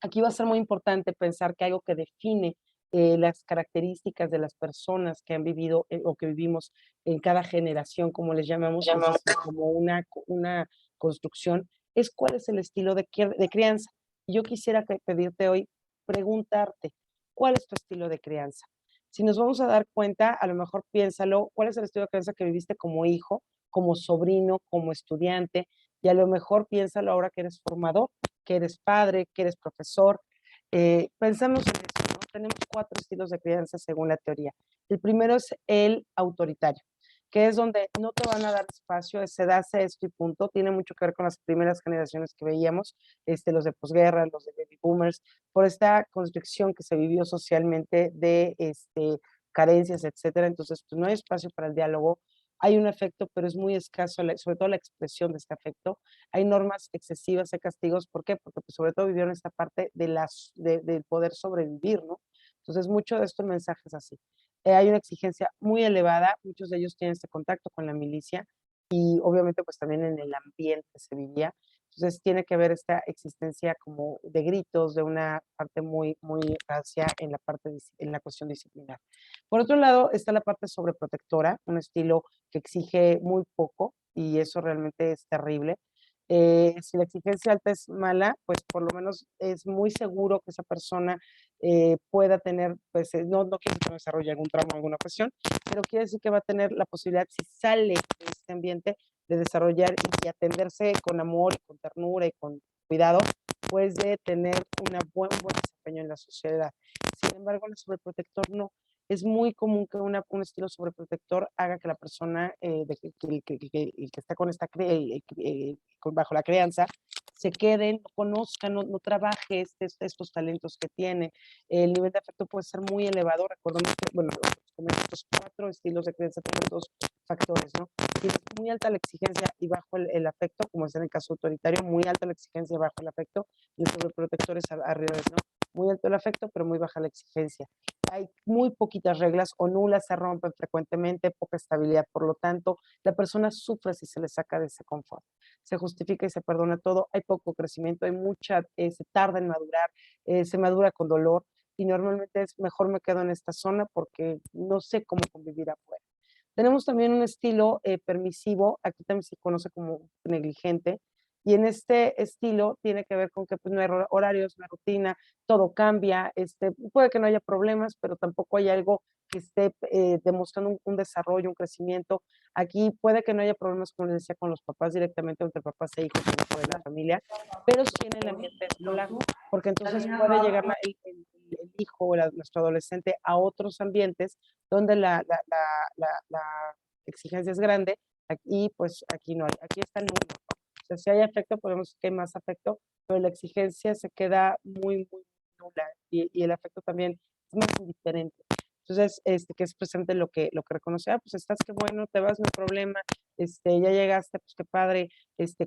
Aquí va a ser muy importante pensar que algo que define las características de las personas que han vivido o que vivimos en cada generación, como les llamamos, es decir, como una construcción, es cuál es el estilo de crianza. Y yo quisiera pedirte hoy, preguntarte, ¿cuál es tu estilo de crianza? Si nos vamos a dar cuenta, a lo mejor piénsalo, ¿cuál es el estilo de crianza que viviste como hijo, como sobrino, como estudiante? Y a lo mejor piénsalo ahora que eres formador, que eres padre, que eres profesor. Pensemos en eso, ¿no? Tenemos 4 estilos de crianza según la teoría. El primero es el autoritario, que es donde no te van a dar espacio, se da esto y punto. Tiene mucho que ver con las primeras generaciones que veíamos, los de posguerra, los de baby boomers, por esta construcción que se vivió socialmente de carencias, etcétera. Entonces, pues no hay espacio para el diálogo. Hay un afecto, pero es muy escaso, sobre todo la expresión de este afecto. Hay normas excesivas, hay castigos. ¿Por qué? Porque pues, sobre todo vivieron esta parte del poder sobrevivir, ¿no? Entonces, mucho de esto el mensaje es así. Hay una exigencia muy elevada, muchos de ellos tienen este contacto con la milicia y obviamente pues también en el ambiente se vivía. Entonces tiene que haber esta existencia como de gritos, de una parte muy, muy hacia en la parte, en la cuestión disciplinar. Por otro lado está la parte sobreprotectora, un estilo que exige muy poco y eso realmente es terrible. Si la exigencia alta es mala, pues por lo menos es muy seguro que esa persona pueda tener, pues no quiere decir que no desarrolle algún trauma o alguna cuestión, pero quiere decir que va a tener la posibilidad, si sale de este ambiente, de desarrollar y atenderse con amor y con ternura y con cuidado, pues de tener buen desempeño en la sociedad. Sin embargo, el sobreprotector no. Es muy común que un estilo sobreprotector haga que la persona que está con esta bajo la crianza se quede, no conozca, no trabaje estos talentos que tiene. El nivel de afecto puede ser muy elevado. Recordemos que, bueno, estos 4 estilos de crianza tienen 2 factores, ¿no? Si es muy alta la exigencia y bajo el afecto, como es en el caso autoritario, muy alta la exigencia y bajo el afecto, y el sobreprotector es al revés, ¿no? Muy alto el afecto, pero muy baja la exigencia. Hay muy poquitas reglas o nulas, se rompen frecuentemente, poca estabilidad, por lo tanto, la persona sufre si se le saca de ese confort. Se justifica y se perdona todo, hay poco crecimiento, se tarda en madurar, se madura con dolor y normalmente es mejor me quedo en esta zona porque no sé cómo convivir afuera. Tenemos también un estilo permisivo, aquí también se conoce como negligente, y en este estilo tiene que ver con que pues, no hay horarios, no hay rutina, todo cambia, puede que no haya problemas, pero tampoco hay algo que esté demostrando un desarrollo, un crecimiento. Aquí puede que no haya problemas, como les decía, con los papás directamente, entre papás e hijos dentro de la familia, pero sí en el ambiente escolar, porque entonces puede llegar el hijo o nuestro adolescente a otros ambientes donde la exigencia es grande, aquí pues aquí no hay, aquí está el número. O sea, si hay afecto, podemos decir que hay más afecto, pero la exigencia se queda muy, muy nula y el afecto también es más indiferente. Entonces, que es presente lo que reconoce, pues estás, qué bueno, te vas, no hay problema, ya llegaste, pues qué padre,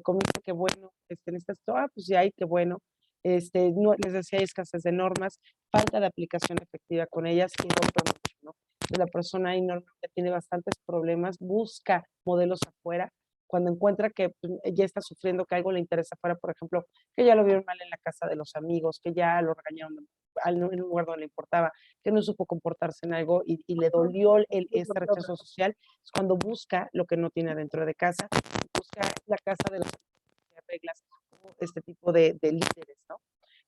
comiste, qué bueno, necesitas todo, pues ya hay, qué bueno. No, les decía, hay escasez de normas, falta de aplicación efectiva con ellas y rompe mucho, ¿no? La persona ahí normalmente tiene bastantes problemas, busca modelos afuera, cuando encuentra que pues, ya está sufriendo, que algo le interesa afuera, por ejemplo, que ya lo vieron mal en la casa de los amigos, que ya lo regañaron en un lugar donde le importaba, que no supo comportarse en algo y le dolió este rechazo social, es cuando busca lo que no tiene dentro de casa, busca la casa de las reglas, este tipo de líderes, ¿no?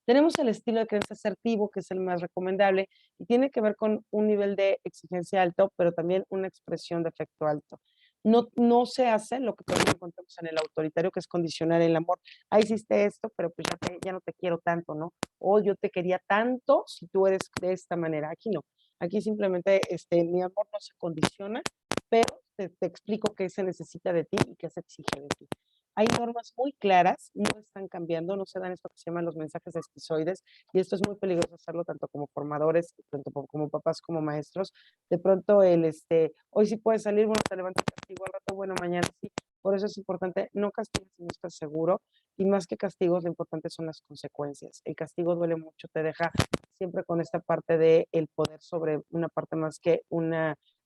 Tenemos el estilo de crianza asertivo, que es el más recomendable, y tiene que ver con un nivel de exigencia alto, pero también una expresión de afecto alto. No se hace lo que también encontramos en el autoritario, que es condicionar el amor. Ah, hiciste esto, pero pues ya no te quiero tanto, ¿no? O yo te quería tanto si tú eres de esta manera. Aquí no. Aquí simplemente mi amor no se condiciona, pero te explico qué se necesita de ti y qué se exige de ti. Hay normas muy claras, no están cambiando, no se dan esto que se llaman los mensajes esquizoides, y esto es muy peligroso hacerlo tanto como formadores, tanto como papás como maestros. De pronto hoy sí puedes salir, bueno, te levantas castigo al rato, bueno, mañana sí. Por eso es importante, no castigues si no estás seguro, y más que castigos, lo importante son las consecuencias. El castigo duele mucho, te deja siempre con esta parte de el poder sobre una parte más que un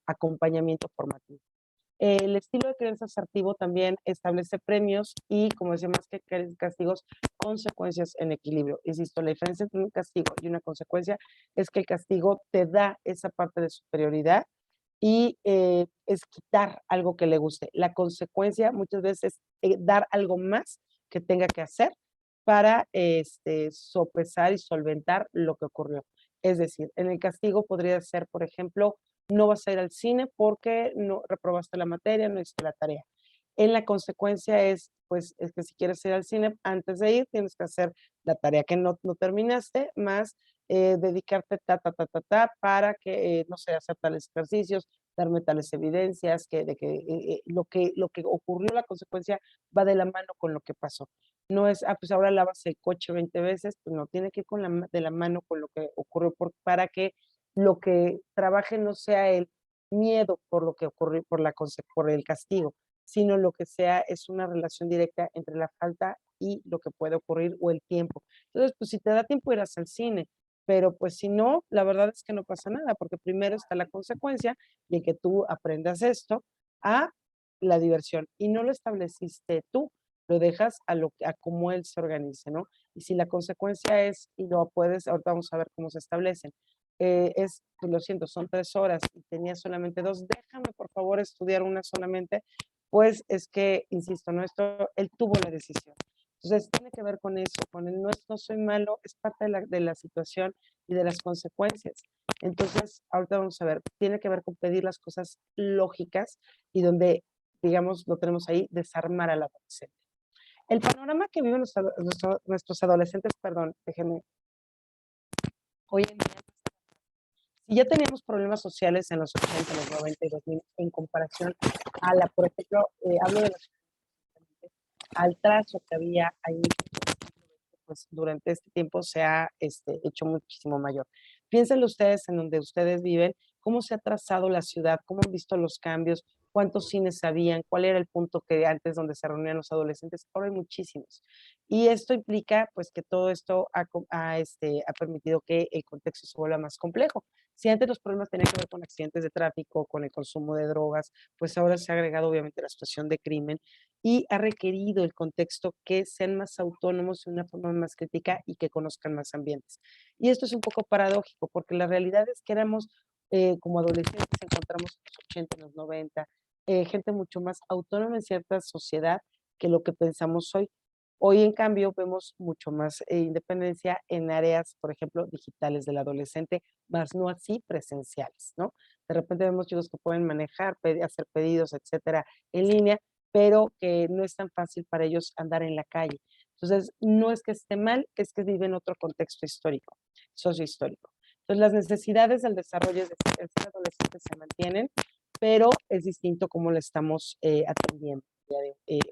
acompañamiento formativo. El estilo de crianza asertivo también establece premios y, como decía, más que castigos, consecuencias en equilibrio. Insisto, la diferencia entre un castigo y una consecuencia es que el castigo te da esa parte de superioridad y es quitar algo que le guste. La consecuencia muchas veces es dar algo más que tenga que hacer para sopesar y solventar lo que ocurrió. Es decir, en el castigo podría ser, por ejemplo, no vas a ir al cine porque no reprobaste la materia, no hiciste la tarea. En la consecuencia es, pues, es que si quieres ir al cine, antes de ir tienes que hacer la tarea que no terminaste, más dedicarte para que, no sé, hacer tales ejercicios, darme tales evidencias, que, de que, lo que ocurrió, la consecuencia va de la mano con lo que pasó. No es, pues ahora lavas el coche 20 veces, pues no, tiene que ir con de la mano con lo que ocurrió para que lo que trabaje no sea el miedo por lo que ocurrió, por el castigo, sino lo que sea es una relación directa entre la falta y lo que puede ocurrir o el tiempo. Entonces, pues si te da tiempo irás al cine, pero pues si no, la verdad es que no pasa nada, porque primero está la consecuencia de que tú aprendas esto a la diversión y no lo estableciste tú, lo dejas a cómo él se organice, ¿no? Y si la consecuencia es, y lo puedes, ahorita vamos a ver cómo se establecen, pues lo siento, son 3 horas y tenía solamente dos, déjame por favor estudiar una solamente, pues es que, insisto, ¿no? Esto, él tuvo la decisión. Entonces, tiene que ver con eso, con el no soy malo, es parte de la situación y de las consecuencias. Entonces, ahorita vamos a ver, tiene que ver con pedir las cosas lógicas y donde, digamos, lo tenemos ahí, desarmar al adolescente. El panorama que viven nuestros adolescentes, perdón, déjenme, hoy en día, si ya teníamos problemas sociales en los 80, los 90 y 2000, en comparación a la, por ejemplo, hablo de los al trazo que había ahí, pues durante este tiempo se ha hecho muchísimo mayor. Piénsenlo ustedes en donde ustedes viven, cómo se ha trazado la ciudad, cómo han visto los cambios, cuántos cines habían, cuál era el punto que antes donde se reunían los adolescentes, ahora hay muchísimos. Y esto implica pues que todo esto ha permitido que el contexto se vuelva más complejo. Si antes los problemas tenían que ver con accidentes de tráfico, con el consumo de drogas, pues ahora se ha agregado obviamente la situación de crimen y ha requerido el contexto que sean más autónomos de una forma más crítica y que conozcan más ambientes. Y esto es un poco paradójico, porque la realidad es que éramos, como adolescentes, encontramos en los 80, en los 90, gente mucho más autónoma en cierta sociedad que lo que pensamos hoy. Hoy, en cambio, vemos mucho más independencia en áreas, por ejemplo, digitales del adolescente, más no así presenciales, ¿no? De repente vemos chicos que pueden manejar, hacer pedidos, etcétera, en línea, pero que no es tan fácil para ellos andar en la calle. Entonces, no es que esté mal, es que vive en otro contexto histórico, sociohistórico. Entonces, las necesidades del desarrollo de ser adolescentes se mantienen, pero es distinto cómo lo estamos atendiendo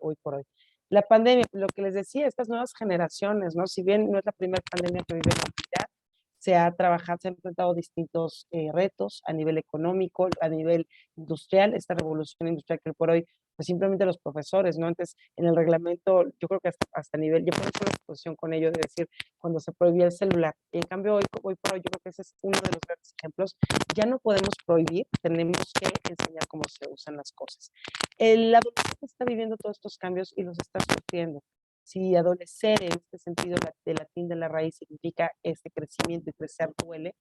hoy por hoy. La pandemia, lo que les decía, estas nuevas generaciones, ¿no? Si bien no es la primera pandemia que vive la humanidad, se ha trabajado, se han enfrentado distintos retos a nivel económico, a nivel industrial, esta revolución industrial que por hoy, pues simplemente los profesores, ¿no? Antes en el reglamento, yo creo que hasta nivel, yo por eso la exposición con ello de decir, cuando se prohibía el celular, y en cambio hoy por hoy, yo creo que ese es uno de los grandes ejemplos, ya no podemos prohibir, tenemos que enseñar cómo se usan las cosas. El adolescente está viviendo todos estos cambios y los está sufriendo. Si adolecer en este sentido de latín de la raíz significa este crecimiento y crecer duele,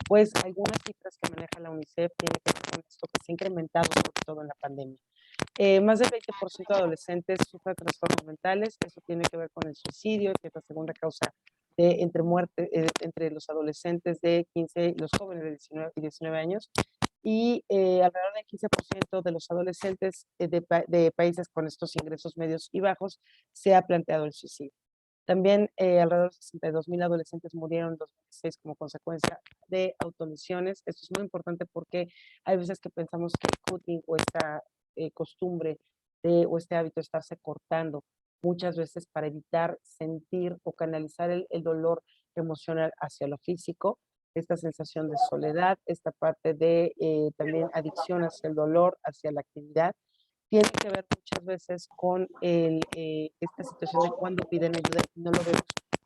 pues algunas cifras que maneja la UNICEF tienen que ver con esto que se ha incrementado sobre todo en la pandemia. Más del 20% de adolescentes sufren trastornos mentales, eso tiene que ver con el suicidio, que es la segunda causa entre los adolescentes de 15 y los jóvenes de 19 años, y alrededor del 15% de los adolescentes de países con estos ingresos medios y bajos se ha planteado el suicidio. También alrededor de 62,000 adolescentes murieron en 2016 como consecuencia de autolesiones. Esto es muy importante porque hay veces que pensamos que el cutting o esta costumbre o este hábito de estarse cortando muchas veces para evitar sentir o canalizar el dolor emocional hacia lo físico, esta sensación de soledad, esta parte de también adicción hacia el dolor, hacia la actividad, tiene que ver muchas veces con esta situación de cuando piden ayuda y no lo vemos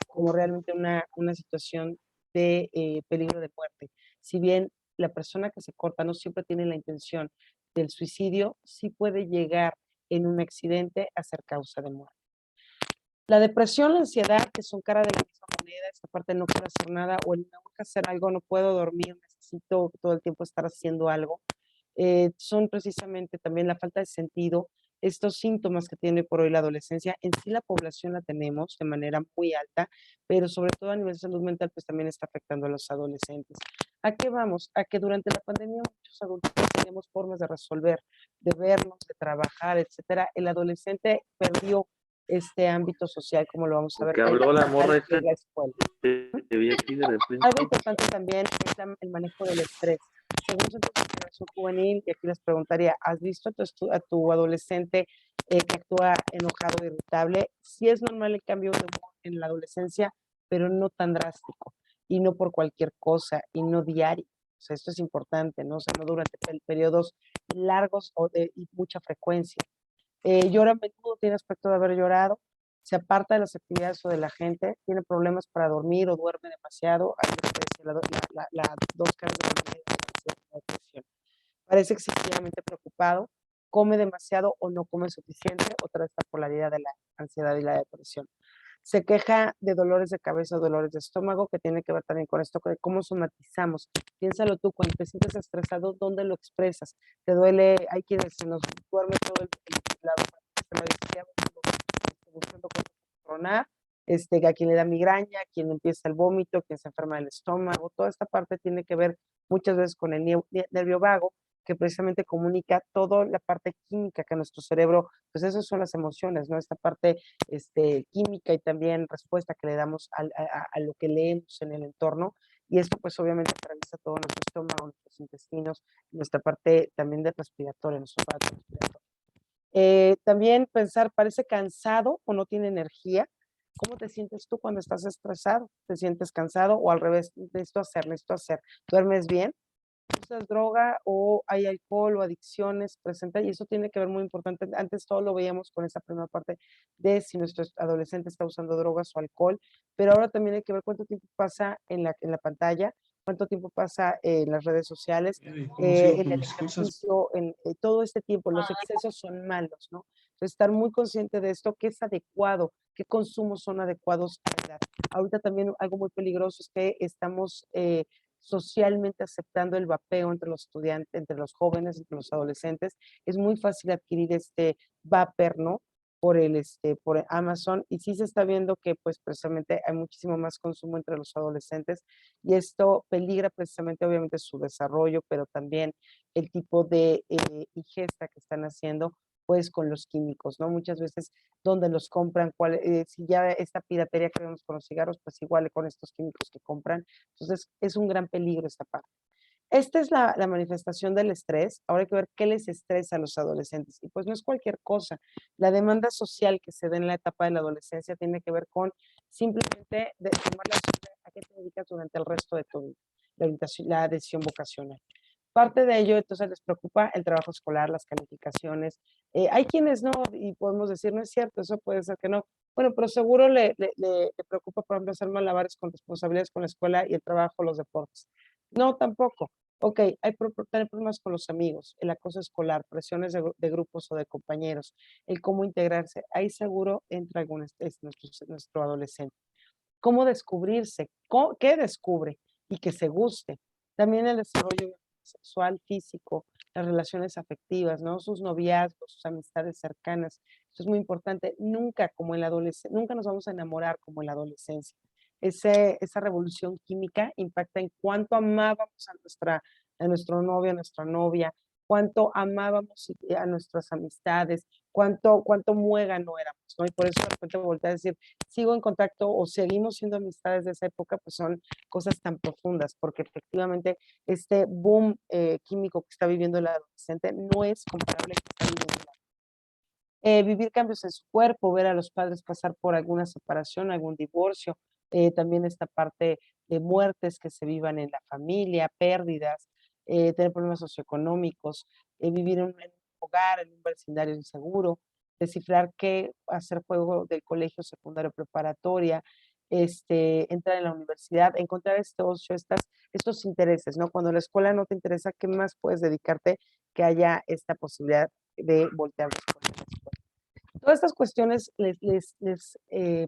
como realmente una situación de peligro de muerte. Si bien la persona que se corta no siempre tiene la intención del suicidio, sí puede llegar en un accidente a ser causa de muerte. La depresión, la ansiedad, que son cara de la misma moneda, esta parte no quiero hacer nada, o el me urge hacer algo, no puedo dormir, necesito todo el tiempo estar haciendo algo, son precisamente también la falta de sentido, estos síntomas que tiene por hoy la adolescencia. En sí la población la tenemos de manera muy alta, pero sobre todo a nivel de salud mental, pues también está afectando a los adolescentes. ¿A qué vamos? A que durante la pandemia muchos adultos teníamos formas de resolver, de vernos, de trabajar, etcétera. El adolescente perdió este ámbito social, como lo vamos a ver, Que habló la morra esta en la escuela. que vi aquí de repente. Algo importante también es el manejo del estrés. Según Centro de Generación Juvenil, y aquí les preguntaría, ¿has visto a tu adolescente que actúa enojado, irritable? Sí es normal el cambio de humor en la adolescencia, pero no tan drástico, y no por cualquier cosa, y no diario. O sea, esto es importante, ¿no? O sea, no durante periodos largos y mucha frecuencia. Llora a menudo, tiene aspecto de haber llorado, se aparta de las actividades o de la gente, tiene problemas para dormir o duerme demasiado. Hay lo que dice las dos caras de la moneda, ansiedad y depresión. Parece excesivamente preocupado, come demasiado o no come suficiente, otra esta polaridad de la ansiedad y la depresión. Se queja de dolores de cabeza o dolores de estómago, que tiene que ver también con esto de cómo somatizamos. Piénsalo tú, cuando te sientes estresado, ¿dónde lo expresas? Te duele, hay quienes se nos duerme todo el sistema digestivo, buscando cosas para tronar, a quien le da migraña, a quien empieza el vómito, quien se enferma del estómago. Toda esta parte tiene que ver muchas veces con el nervio vago, que precisamente comunica toda la parte química que nuestro cerebro, pues esas son las emociones, ¿no? Esta parte química y también respuesta que le damos a lo que leemos en el entorno. Y esto pues obviamente atraviesa todo nuestro estómago, nuestros intestinos, nuestra parte también de respiratoria, nuestro aparato respiratorio. También pensar, parece cansado o no tiene energía. ¿Cómo te sientes tú cuando estás estresado? ¿Te sientes cansado o al revés? Necesito hacer, necesito hacer. ¿Duermes bien? ¿Usas droga o hay alcohol o adicciones presentes? Y eso tiene que ver muy importante. Antes todo lo veíamos con esa primera parte de si nuestro adolescente está usando drogas o alcohol, pero ahora también hay que ver cuánto tiempo pasa en la pantalla, cuánto tiempo pasa en las redes sociales, ¿Cómo sigo en con el mis cosas? ejercicio, en todo este tiempo. Los excesos son malos, ¿no? Entonces, estar muy consciente de esto, qué es adecuado, qué consumos son adecuados a la edad. Ahorita también algo muy peligroso es que estamos socialmente aceptando el vapeo entre los estudiantes, entre los jóvenes, entre los adolescentes. Es muy fácil adquirir este vapor, ¿no? Por Amazon, y sí se está viendo que pues precisamente hay muchísimo más consumo entre los adolescentes, y esto peligra precisamente obviamente su desarrollo, pero también el tipo de ingesta que están haciendo pues con los químicos, ¿no? Muchas veces donde los compran, si ya esta piratería que vemos con los cigarros, pues igual con estos químicos que compran. Entonces es un gran peligro esta parte. Esta es la manifestación del estrés. Ahora hay que ver qué les estresa a los adolescentes. Y pues no es cualquier cosa. La demanda social que se da en la etapa de la adolescencia tiene que ver con simplemente tomar la decisión a qué te dedicas durante el resto de tu vida, la decisión vocacional. Parte de ello, entonces, les preocupa el trabajo escolar, las calificaciones. Hay quienes no, y podemos decir, no es cierto, eso puede ser que no. Bueno, pero seguro le preocupa, por ejemplo, hacer malabares con responsabilidades con la escuela y el trabajo, los deportes. No, tampoco. Ok, tener problemas con los amigos, el acoso escolar, presiones de grupos o de compañeros, el cómo integrarse. Ahí seguro entra nuestro adolescente. Cómo descubrirse, qué descubre y que se guste. También el desarrollo sexual, físico, las relaciones afectivas, ¿no? Sus noviazgos, sus amistades cercanas. Esto es muy importante. Nunca como en la adolescencia, nunca nos vamos a enamorar como en la adolescencia. Esa revolución química impacta en cuánto amábamos a nuestro novio, a nuestra novia, cuánto amábamos a nuestras amistades, cuánto muégano éramos, ¿no? Y por eso de repente volteé a decir, sigo en contacto o seguimos siendo amistades de esa época, pues son cosas tan profundas, porque efectivamente este boom químico que está viviendo el adolescente no es comparable al que está viviendo vivir cambios en su cuerpo, ver a los padres pasar por alguna separación, algún divorcio, también esta parte de muertes que se vivan en la familia, pérdidas, tener problemas socioeconómicos, vivir en un hogar, en un vecindario inseguro, descifrar qué hacer juego del colegio secundario preparatoria, entrar en la universidad, encontrar estos intereses, ¿no? Cuando la escuela no te interesa, ¿qué más puedes dedicarte que haya esta posibilidad de voltear los colegios? Todas estas cuestiones les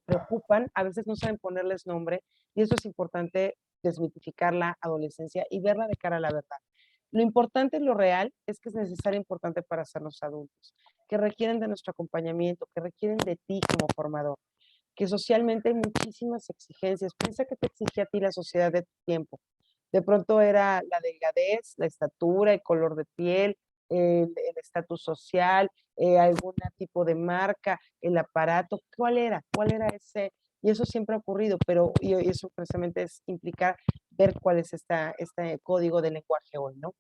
preocupan, a veces no saben ponerles nombre, y eso es importante desmitificar la adolescencia y verla de cara a la verdad. Lo importante, lo real, es que es necesario e importante para ser los adultos, que requieren de nuestro acompañamiento, que requieren de ti como formador, que socialmente hay muchísimas exigencias. Piensa que te exige a ti la sociedad de tu tiempo. De pronto era la delgadez, la estatura, el color de piel, el estatus social, algún tipo de marca, el aparato. ¿Cuál era? ¿Cuál era ese? Y eso siempre ha ocurrido, pero y eso precisamente es implicar ver cuál es este código de lenguaje hoy, ¿no?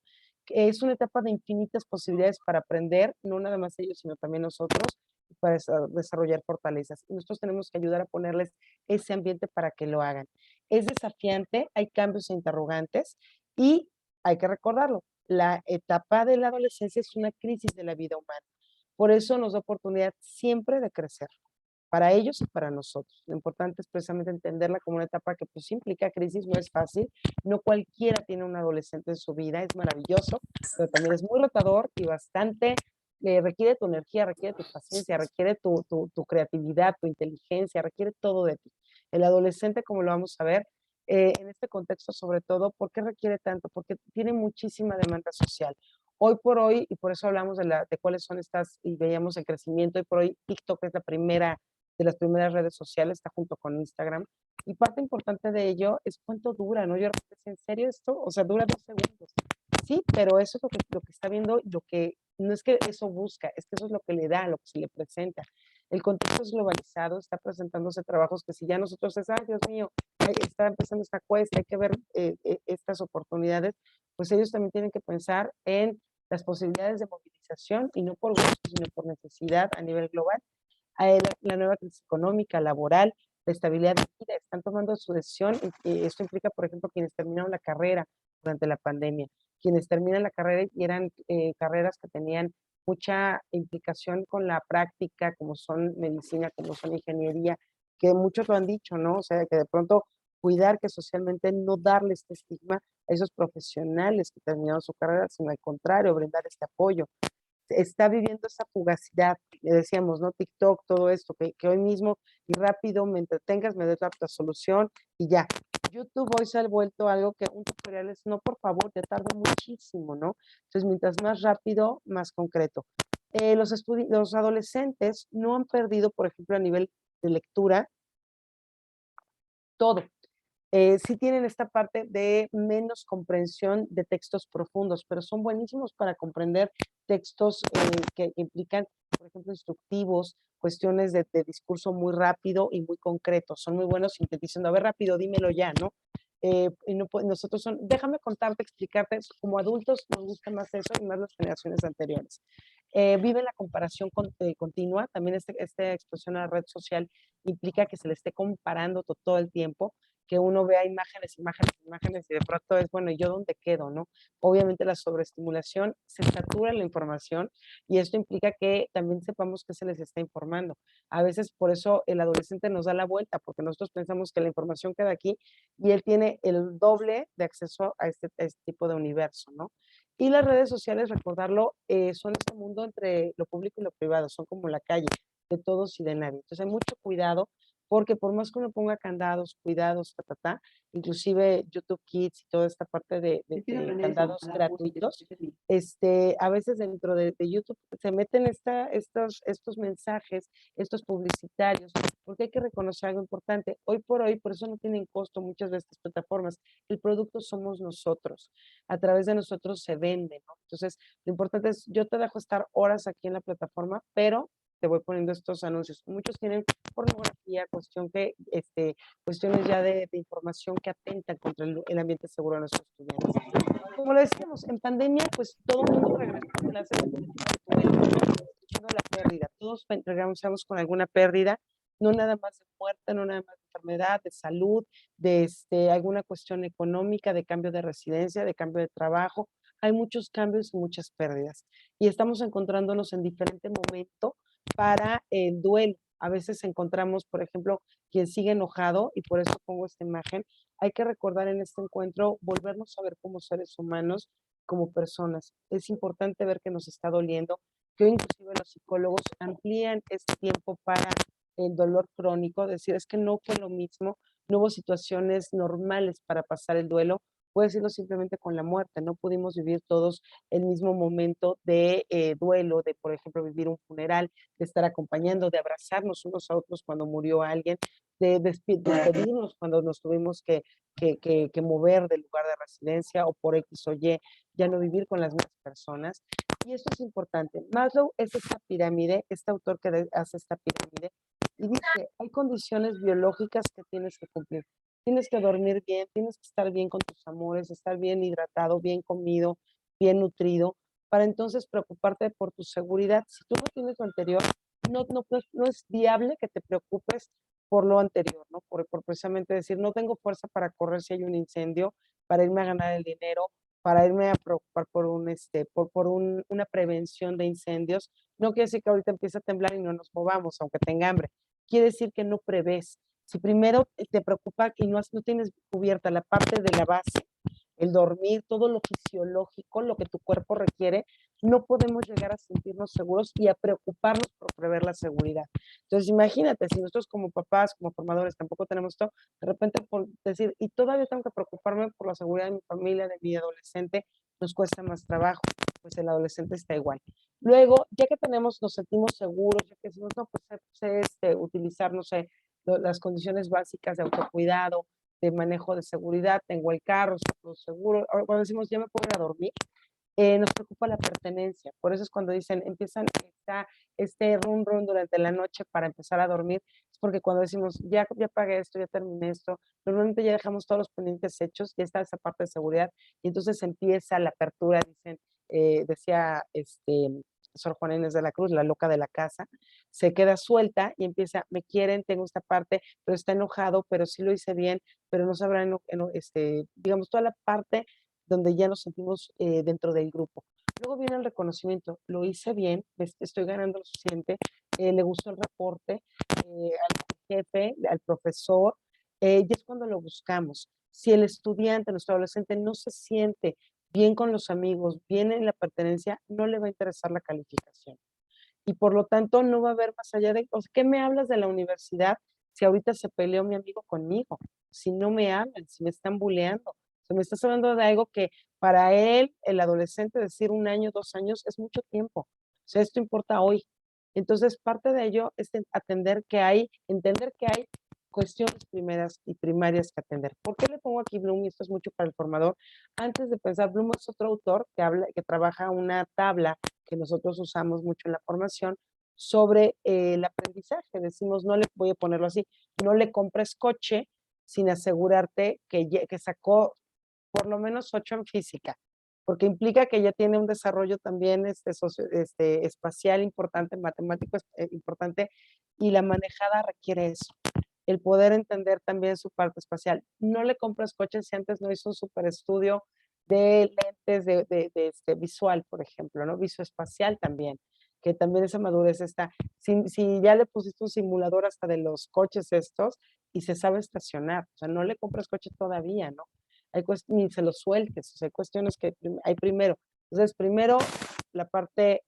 Es una etapa de infinitas posibilidades para aprender, no nada más ellos, sino también nosotros, para desarrollar fortalezas. Y nosotros tenemos que ayudar a ponerles ese ambiente para que lo hagan. Es desafiante, hay cambios e interrogantes y hay que recordarlo, la etapa de la adolescencia es una crisis de la vida humana. Por eso nos da oportunidad siempre de crecer, para ellos y para nosotros. Lo importante es precisamente entenderla como una etapa que pues implica crisis, no es fácil, no cualquiera tiene un adolescente en su vida, es maravilloso, pero también es muy retador y bastante, requiere tu energía, requiere tu paciencia, requiere tu creatividad, tu inteligencia, requiere todo de ti. El adolescente, como lo vamos a ver, en este contexto sobre todo, ¿por qué requiere tanto? Porque tiene muchísima demanda social. Hoy por hoy, y por eso hablamos de cuáles son estas, y veíamos el crecimiento, hoy por hoy TikTok es la primera de las primeras redes sociales, está junto con Instagram. Y parte importante de ello es cuánto dura, ¿no? Yo ¿en serio esto? O sea, dura 2 segundos. Sí, pero eso es lo que está viendo, lo que no es que eso busca, es que eso es lo que le da, lo que se le presenta. El contexto es globalizado, está presentándose trabajos que si ya nosotros es, ay, Dios mío, está empezando esta cuesta, hay que ver estas oportunidades, pues ellos también tienen que pensar en las posibilidades de movilización y no por gusto, sino por necesidad a nivel global la nueva crisis económica, laboral, la estabilidad de vida, están tomando su decisión. Esto implica, por ejemplo, quienes terminaron la carrera durante la pandemia, quienes terminan la carrera y eran carreras que tenían mucha implicación con la práctica, como son medicina, como son ingeniería, que muchos lo han dicho, ¿no? O sea, que de pronto cuidar que socialmente no darle este estigma a esos profesionales que terminaron su carrera, sino al contrario, brindar este apoyo está viviendo esa fugacidad, le decíamos, ¿no? TikTok, todo esto, que hoy mismo y rápido me entretengas, me des la solución y ya. YouTube hoy se ha vuelto algo que un tutorial es, no, por favor, te tarda muchísimo, ¿no? Entonces, mientras más rápido, más concreto. Los adolescentes no han perdido, por ejemplo, a nivel de lectura, todo. Sí tienen esta parte de menos comprensión de textos profundos, pero son buenísimos para comprender textos que implican, por ejemplo, instructivos, cuestiones de discurso muy rápido y muy concreto. Son muy buenos sintetizando, a ver, rápido, dímelo ya, ¿no? Y no, nosotros déjame contarte, explicarte, como adultos nos gusta más eso y más las generaciones anteriores. Vive la comparación continua, también esta exposición a la red social implica que se le esté comparando todo el tiempo, que uno vea imágenes, imágenes, imágenes y de pronto es, bueno, ¿y yo dónde quedo, no? Obviamente la sobreestimulación se satura la información y esto implica que también sepamos que se les está informando. A veces por eso el adolescente nos da la vuelta, porque nosotros pensamos que la información queda aquí y él tiene el doble de acceso a este tipo de universo, ¿no? Y las redes sociales, recordarlo, son este mundo entre lo público y lo privado, son como la calle, de todos y de nadie. Entonces hay mucho cuidado porque por más que uno ponga candados, cuidados, inclusive YouTube Kids y toda esta parte de candados gratuitos, a veces dentro de YouTube se meten estos mensajes, estos publicitarios, porque hay que reconocer algo importante. Hoy por hoy, por eso no tienen costo muchas de estas plataformas. El producto somos nosotros. A través de nosotros se vende, ¿no? Entonces, lo importante es, yo te dejo estar horas aquí en la plataforma, pero te voy poniendo estos anuncios. Muchos tienen pornografía, cuestiones ya de información que atentan contra el ambiente seguro de nuestros estudiantes. Como lo decíamos, en pandemia, pues todo el mundo regresó a clases la pérdida. Todos regresamos con alguna pérdida, no nada más de muerte, no nada más de enfermedad, de salud, de alguna cuestión económica, de cambio de residencia, de cambio de trabajo. Hay muchos cambios y muchas pérdidas. Y estamos encontrándonos en diferente momento para el duelo. A veces encontramos, por ejemplo, quien sigue enojado, y por eso pongo esta imagen, hay que recordar en este encuentro, volvernos a ver como seres humanos, como personas. Es importante ver que nos está doliendo, que hoy inclusive los psicólogos amplían este tiempo para el dolor crónico, decir, es que no fue lo mismo, no hubo situaciones normales para pasar el duelo, puede decirlo simplemente con la muerte. No pudimos vivir todos el mismo momento de duelo, de, por ejemplo, vivir un funeral, de estar acompañando, de abrazarnos unos a otros cuando murió alguien, de despedirnos cuando nos tuvimos que mover del lugar de residencia o por X o Y, ya no vivir con las mismas personas. Y esto es importante. Maslow es esta pirámide, este autor que hace esta pirámide, y dice, hay condiciones biológicas que tienes que cumplir. Tienes que dormir bien, tienes que estar bien con tus amores, estar bien hidratado, bien comido, bien nutrido, para entonces preocuparte por tu seguridad. Si tú no tienes lo anterior, no es viable que te preocupes por lo anterior, ¿no? Por precisamente decir, no tengo fuerza para correr si hay un incendio, para irme a ganar el dinero, para irme a preocupar una prevención de incendios. No quiere decir que ahorita empiece a temblar y no nos movamos, aunque tenga hambre. Quiere decir que no prevés. Si primero te preocupa y no tienes cubierta la parte de la base, el dormir, todo lo fisiológico, lo que tu cuerpo requiere, no podemos llegar a sentirnos seguros y a preocuparnos por prever la seguridad. Entonces, imagínate, si nosotros como papás, como formadores, tampoco tenemos esto, de repente por decir, y todavía tengo que preocuparme por la seguridad de mi familia, de mi adolescente, nos cuesta más trabajo, pues el adolescente está igual. Luego, ya que nos sentimos seguros, ya que decimos, no, pues sé utilizar, no sé, las condiciones básicas de autocuidado, de manejo de seguridad, tengo el carro, estoy seguro. Ahora, cuando decimos ya me puedo ir a dormir, nos preocupa la pertenencia. Por eso es cuando dicen, empiezan este run run durante la noche para empezar a dormir, es porque cuando decimos, ya pagué esto, ya terminé esto, normalmente ya dejamos todos los pendientes hechos, ya está esa parte de seguridad, y entonces empieza la apertura, decía Sor Juana Inés de la Cruz, la loca de la casa, se queda suelta y empieza, me quieren, tengo esta parte, pero está enojado, pero sí lo hice bien, pero no sabrán, digamos, toda la parte donde ya nos sentimos dentro del grupo. Luego viene el reconocimiento, lo hice bien, estoy ganando lo suficiente, le gustó el reporte al jefe, al profesor, y es cuando lo buscamos. Si el estudiante, nuestro adolescente, no se siente bien con los amigos, bien en la pertenencia, no le va a interesar la calificación. Y por lo tanto no va a haber más allá de, o sea, ¿qué me hablas de la universidad si ahorita se peleó mi amigo conmigo? Si no me hablan, si me están bulleando. O sea, me estás hablando de algo que para él, el adolescente, decir 1 año, 2 años, es mucho tiempo. O sea, esto importa hoy. Entonces, parte de ello es entender que hay cuestiones primeras y primarias que atender. ¿Por qué le pongo aquí Bloom? Y esto es mucho para el formador. Antes de pensar, Bloom es otro autor que trabaja una tabla que nosotros usamos mucho en la formación sobre el aprendizaje. Decimos, no le voy a ponerlo así, no le compres coche sin asegurarte que sacó por lo menos 8 en física, porque implica que ya tiene un desarrollo también espacial importante, matemático importante, y la manejada requiere eso, el poder entender también su parte espacial. No le compras coches si antes no hizo un super estudio de lentes de visual, por ejemplo, ¿no? Visoespacial también, que también esa madurez está. Si ya le pusiste un simulador hasta de los coches estos y se sabe estacionar, o sea, no le compras coche todavía, ¿no? Ni se lo sueltes, o sea, hay cuestiones que hay primero. Entonces, primero la parte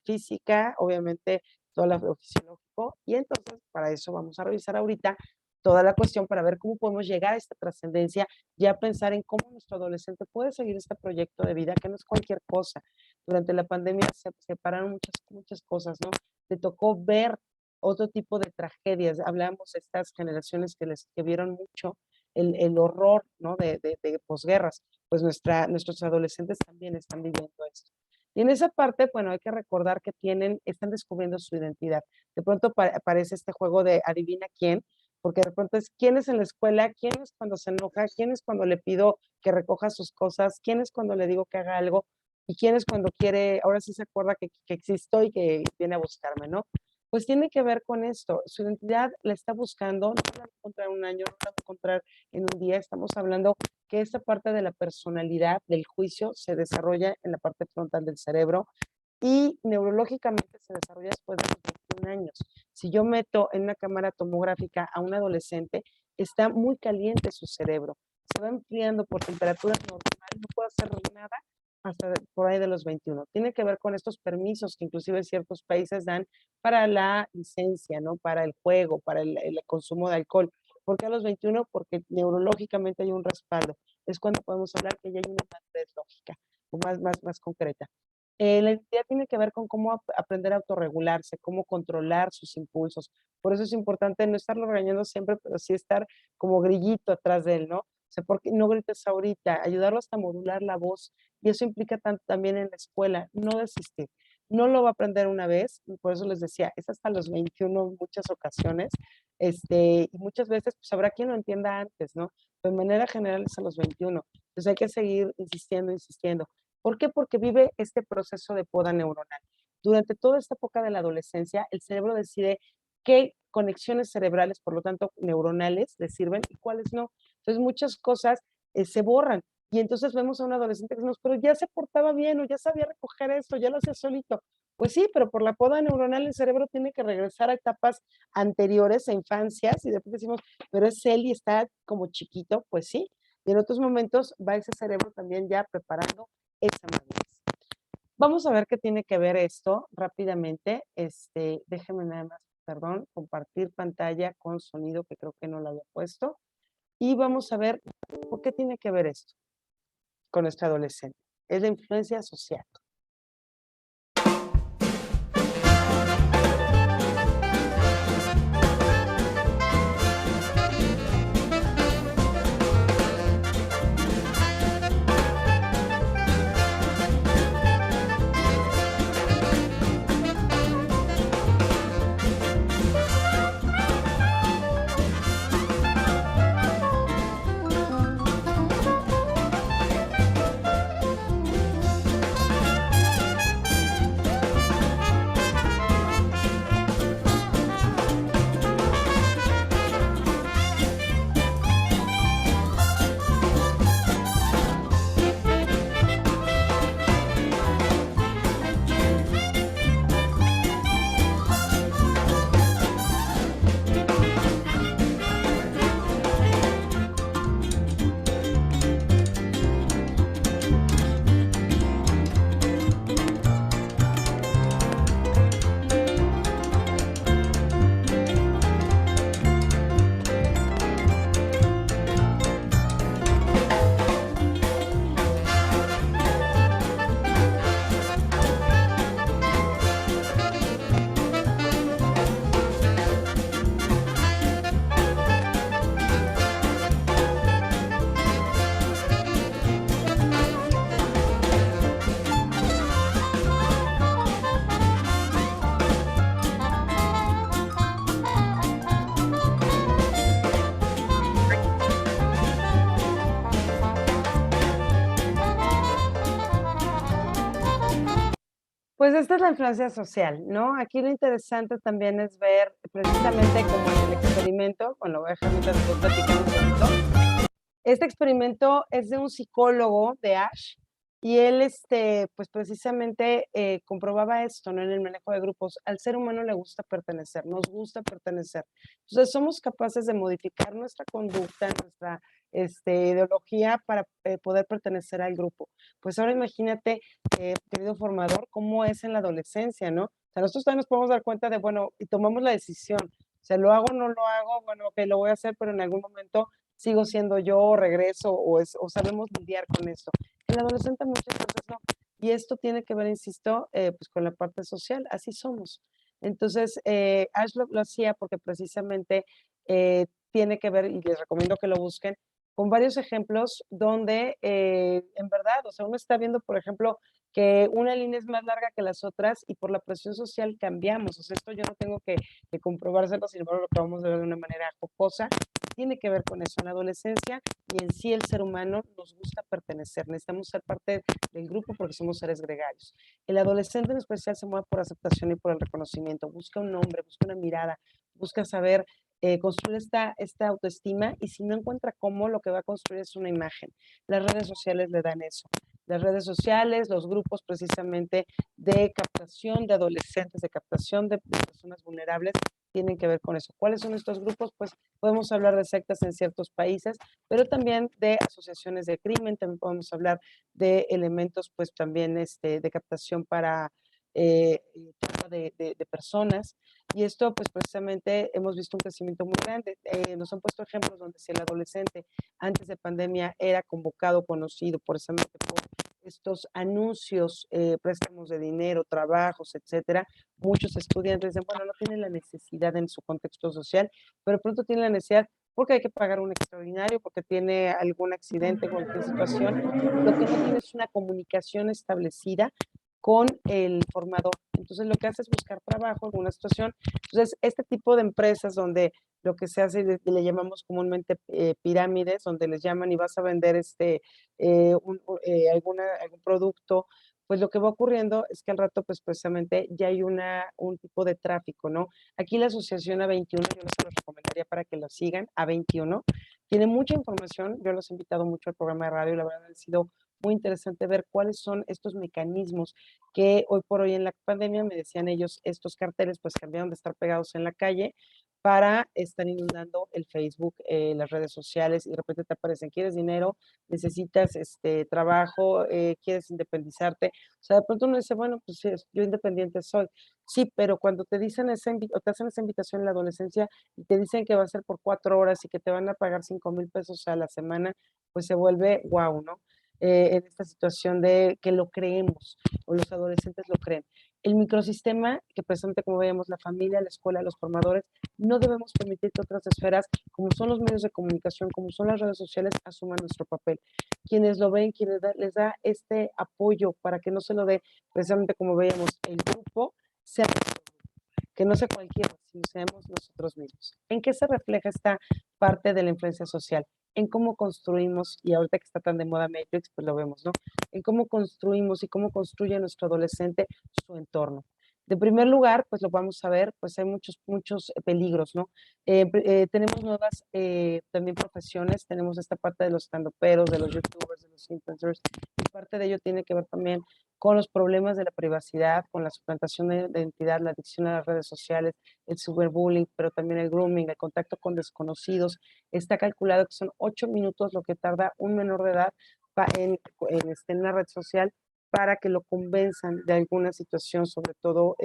física, obviamente todo lo fisiológico, y entonces para eso vamos a revisar ahorita toda la cuestión para ver cómo podemos llegar a esta trascendencia, ya pensar en cómo nuestro adolescente puede seguir este proyecto de vida, que no es cualquier cosa. Durante la pandemia se separaron muchas cosas, ¿no? Te tocó ver otro tipo de tragedias. Hablamos de estas generaciones que vieron mucho el horror, ¿no? de posguerras. Pues nuestros adolescentes también están viviendo esto. Y en esa parte, bueno, hay que recordar que están descubriendo su identidad. De pronto aparece este juego de adivina quién, porque de pronto es quién es en la escuela, quién es cuando se enoja, quién es cuando le pido que recoja sus cosas, quién es cuando le digo que haga algo, y quién es cuando quiere, ahora sí se acuerda que existo y que viene a buscarme, ¿no? Pues tiene que ver con esto. Su identidad la está buscando, no la va a encontrar en 1 año, no la va a encontrar en un día. Estamos hablando que esta parte de la personalidad, del juicio, se desarrolla en la parte frontal del cerebro y neurológicamente se desarrolla después de los 21 años. Si yo meto en una cámara tomográfica a un adolescente, está muy caliente su cerebro, se va enfriando por temperaturas normales, no puede hacer nada hasta por ahí de los 21. Tiene que ver con estos permisos que inclusive ciertos países dan para la licencia, ¿no? Para el juego, para el consumo de alcohol. ¿Por qué a los 21? Porque neurológicamente hay un respaldo. es cuando podemos hablar que ya hay una madurez lógica o más concreta. La identidad tiene que ver con cómo aprender a autorregularse, cómo controlar sus impulsos. Por eso es importante no estarlo regañando siempre, pero sí estar como grillito atrás de él, ¿no? O sea, ¿por qué no grites ahorita? Ayudarlo hasta modular la voz. Y eso implica también en la escuela, no desistir. No lo va a aprender una vez, y por eso les decía, es hasta los 21 en muchas ocasiones, y muchas veces pues habrá quien lo entienda antes, ¿no? Pero de manera general es a los 21. Entonces hay que seguir insistiendo, insistiendo. ¿Por qué? Porque vive este proceso de poda neuronal. Durante toda esta época de la adolescencia, el cerebro decide qué conexiones cerebrales, por lo tanto neuronales, le sirven y cuáles no. Entonces muchas cosas se borran. Y entonces vemos a un adolescente que decimos, pero ya se portaba bien o ya sabía recoger esto, ya lo hacía solito. Pues sí, pero por la poda neuronal el cerebro tiene que regresar a etapas anteriores, a infancias, y después decimos, pero es él y está como chiquito, pues sí. Y en otros momentos va ese cerebro también ya preparando esa madurez. Vamos a ver qué tiene que ver esto rápidamente. Déjenme nada más, perdón, compartir pantalla con sonido que creo que no lo había puesto. Y vamos a ver por qué tiene que ver esto con nuestro adolescente. Es la influencia social. Pues esta es la influencia social, ¿no? Aquí lo interesante también es ver precisamente como en el experimento, bueno, lo voy a dejar mientras estoy platicando un poquito. Este experimento es de un psicólogo de Ash y él, pues precisamente comprobaba esto, ¿no? En el manejo de grupos. Al ser humano le gusta pertenecer, nos gusta pertenecer. Entonces somos capaces de modificar nuestra conducta, nuestra ideología para poder pertenecer al grupo. Pues ahora imagínate, querido formador, cómo es en la adolescencia, ¿no? O sea, nosotros también nos podemos dar cuenta de, bueno, y tomamos la decisión. O sea, ¿lo hago o no lo hago? Bueno, ok, lo voy a hacer, pero en algún momento sigo siendo yo, regreso, o sabemos lidiar con esto. El adolescente muchas veces no. Y esto tiene que ver, insisto, pues con la parte social, así somos. Entonces, Ash lo hacía porque precisamente tiene que ver, y les recomiendo que lo busquen, con varios ejemplos donde en verdad, o sea, uno está viendo, por ejemplo, que una línea es más larga que las otras y por la presión social cambiamos. O sea, esto yo no tengo que comprobárselo, sin embargo, lo que vamos a ver de una manera jocosa tiene que ver con eso. En la adolescencia y en sí el ser humano nos gusta pertenecer, necesitamos ser parte del grupo porque somos seres gregarios. El adolescente en especial se mueve por aceptación y por el reconocimiento, busca un nombre, busca una mirada, busca saber construir esta autoestima y si no encuentra cómo, lo que va a construir es una imagen. Las redes sociales le dan eso. Las redes sociales, los grupos precisamente de captación de adolescentes, de captación de personas vulnerables, tienen que ver con eso. ¿Cuáles son estos grupos? Pues podemos hablar de sectas en ciertos países, pero también de asociaciones de crimen, también podemos hablar de elementos pues también de captación para trata de personas. Y esto, pues precisamente hemos visto un crecimiento muy grande. Nos han puesto ejemplos donde si el adolescente antes de pandemia era convocado, conocido precisamente por estos anuncios, préstamos de dinero, trabajos, etcétera, muchos estudiantes dicen, bueno, no tienen la necesidad en su contexto social, pero pronto tienen la necesidad porque hay que pagar un extraordinario, porque tiene algún accidente, cualquier situación. Lo que no tiene es una comunicación establecida con el formador. Entonces, lo que hace es buscar trabajo, alguna situación. Entonces, este tipo de empresas donde lo que se hace, le llamamos comúnmente pirámides, donde les llaman y vas a vender algún producto, pues lo que va ocurriendo es que al rato, pues precisamente ya hay un tipo de tráfico, ¿no? Aquí la asociación A21, yo les recomendaría para que lo sigan, A21, tiene mucha información, yo los he invitado mucho al programa de radio, la verdad ha sido muy interesante ver cuáles son estos mecanismos que hoy por hoy en la pandemia, me decían ellos, estos carteles pues cambiaron de estar pegados en la calle para estar inundando el Facebook, las redes sociales y de repente te aparecen, ¿quieres dinero? ¿Necesitas trabajo? ¿Quieres independizarte? O sea, de pronto uno dice, bueno, pues sí, yo independiente soy. Sí, pero cuando te dicen o te hacen esa invitación en la adolescencia y te dicen que va a ser por 4 horas y que te van a pagar 5,000 pesos a la semana, pues se vuelve wow, ¿no? En esta situación de que lo creemos o los adolescentes lo creen. El microsistema, que presente como veíamos la familia, la escuela, los formadores, no debemos permitir que otras esferas, como son los medios de comunicación, como son las redes sociales, asuman nuestro papel. Quienes lo ven, les da este apoyo para que no se lo dé, precisamente como veíamos, el grupo, sea que no sea cualquiera, sino seamos nosotros mismos. ¿En qué se refleja esta parte de la influencia social? En cómo construimos, y ahorita que está tan de moda Matrix, pues lo vemos, ¿no? En cómo construimos y cómo construye nuestro adolescente su entorno. De primer lugar, pues lo vamos a ver, pues hay muchos peligros, ¿no? Tenemos nuevas también profesiones, tenemos esta parte de los estandoperos, de los youtubers, de los influencers, y parte de ello tiene que ver también con los problemas de la privacidad, con la suplantación de identidad, la adicción a las redes sociales, el cyberbullying, pero también el grooming, el contacto con desconocidos. Está calculado que son 8 minutos lo que tarda un menor de edad en una red social para que lo convenzan de alguna situación, sobre todo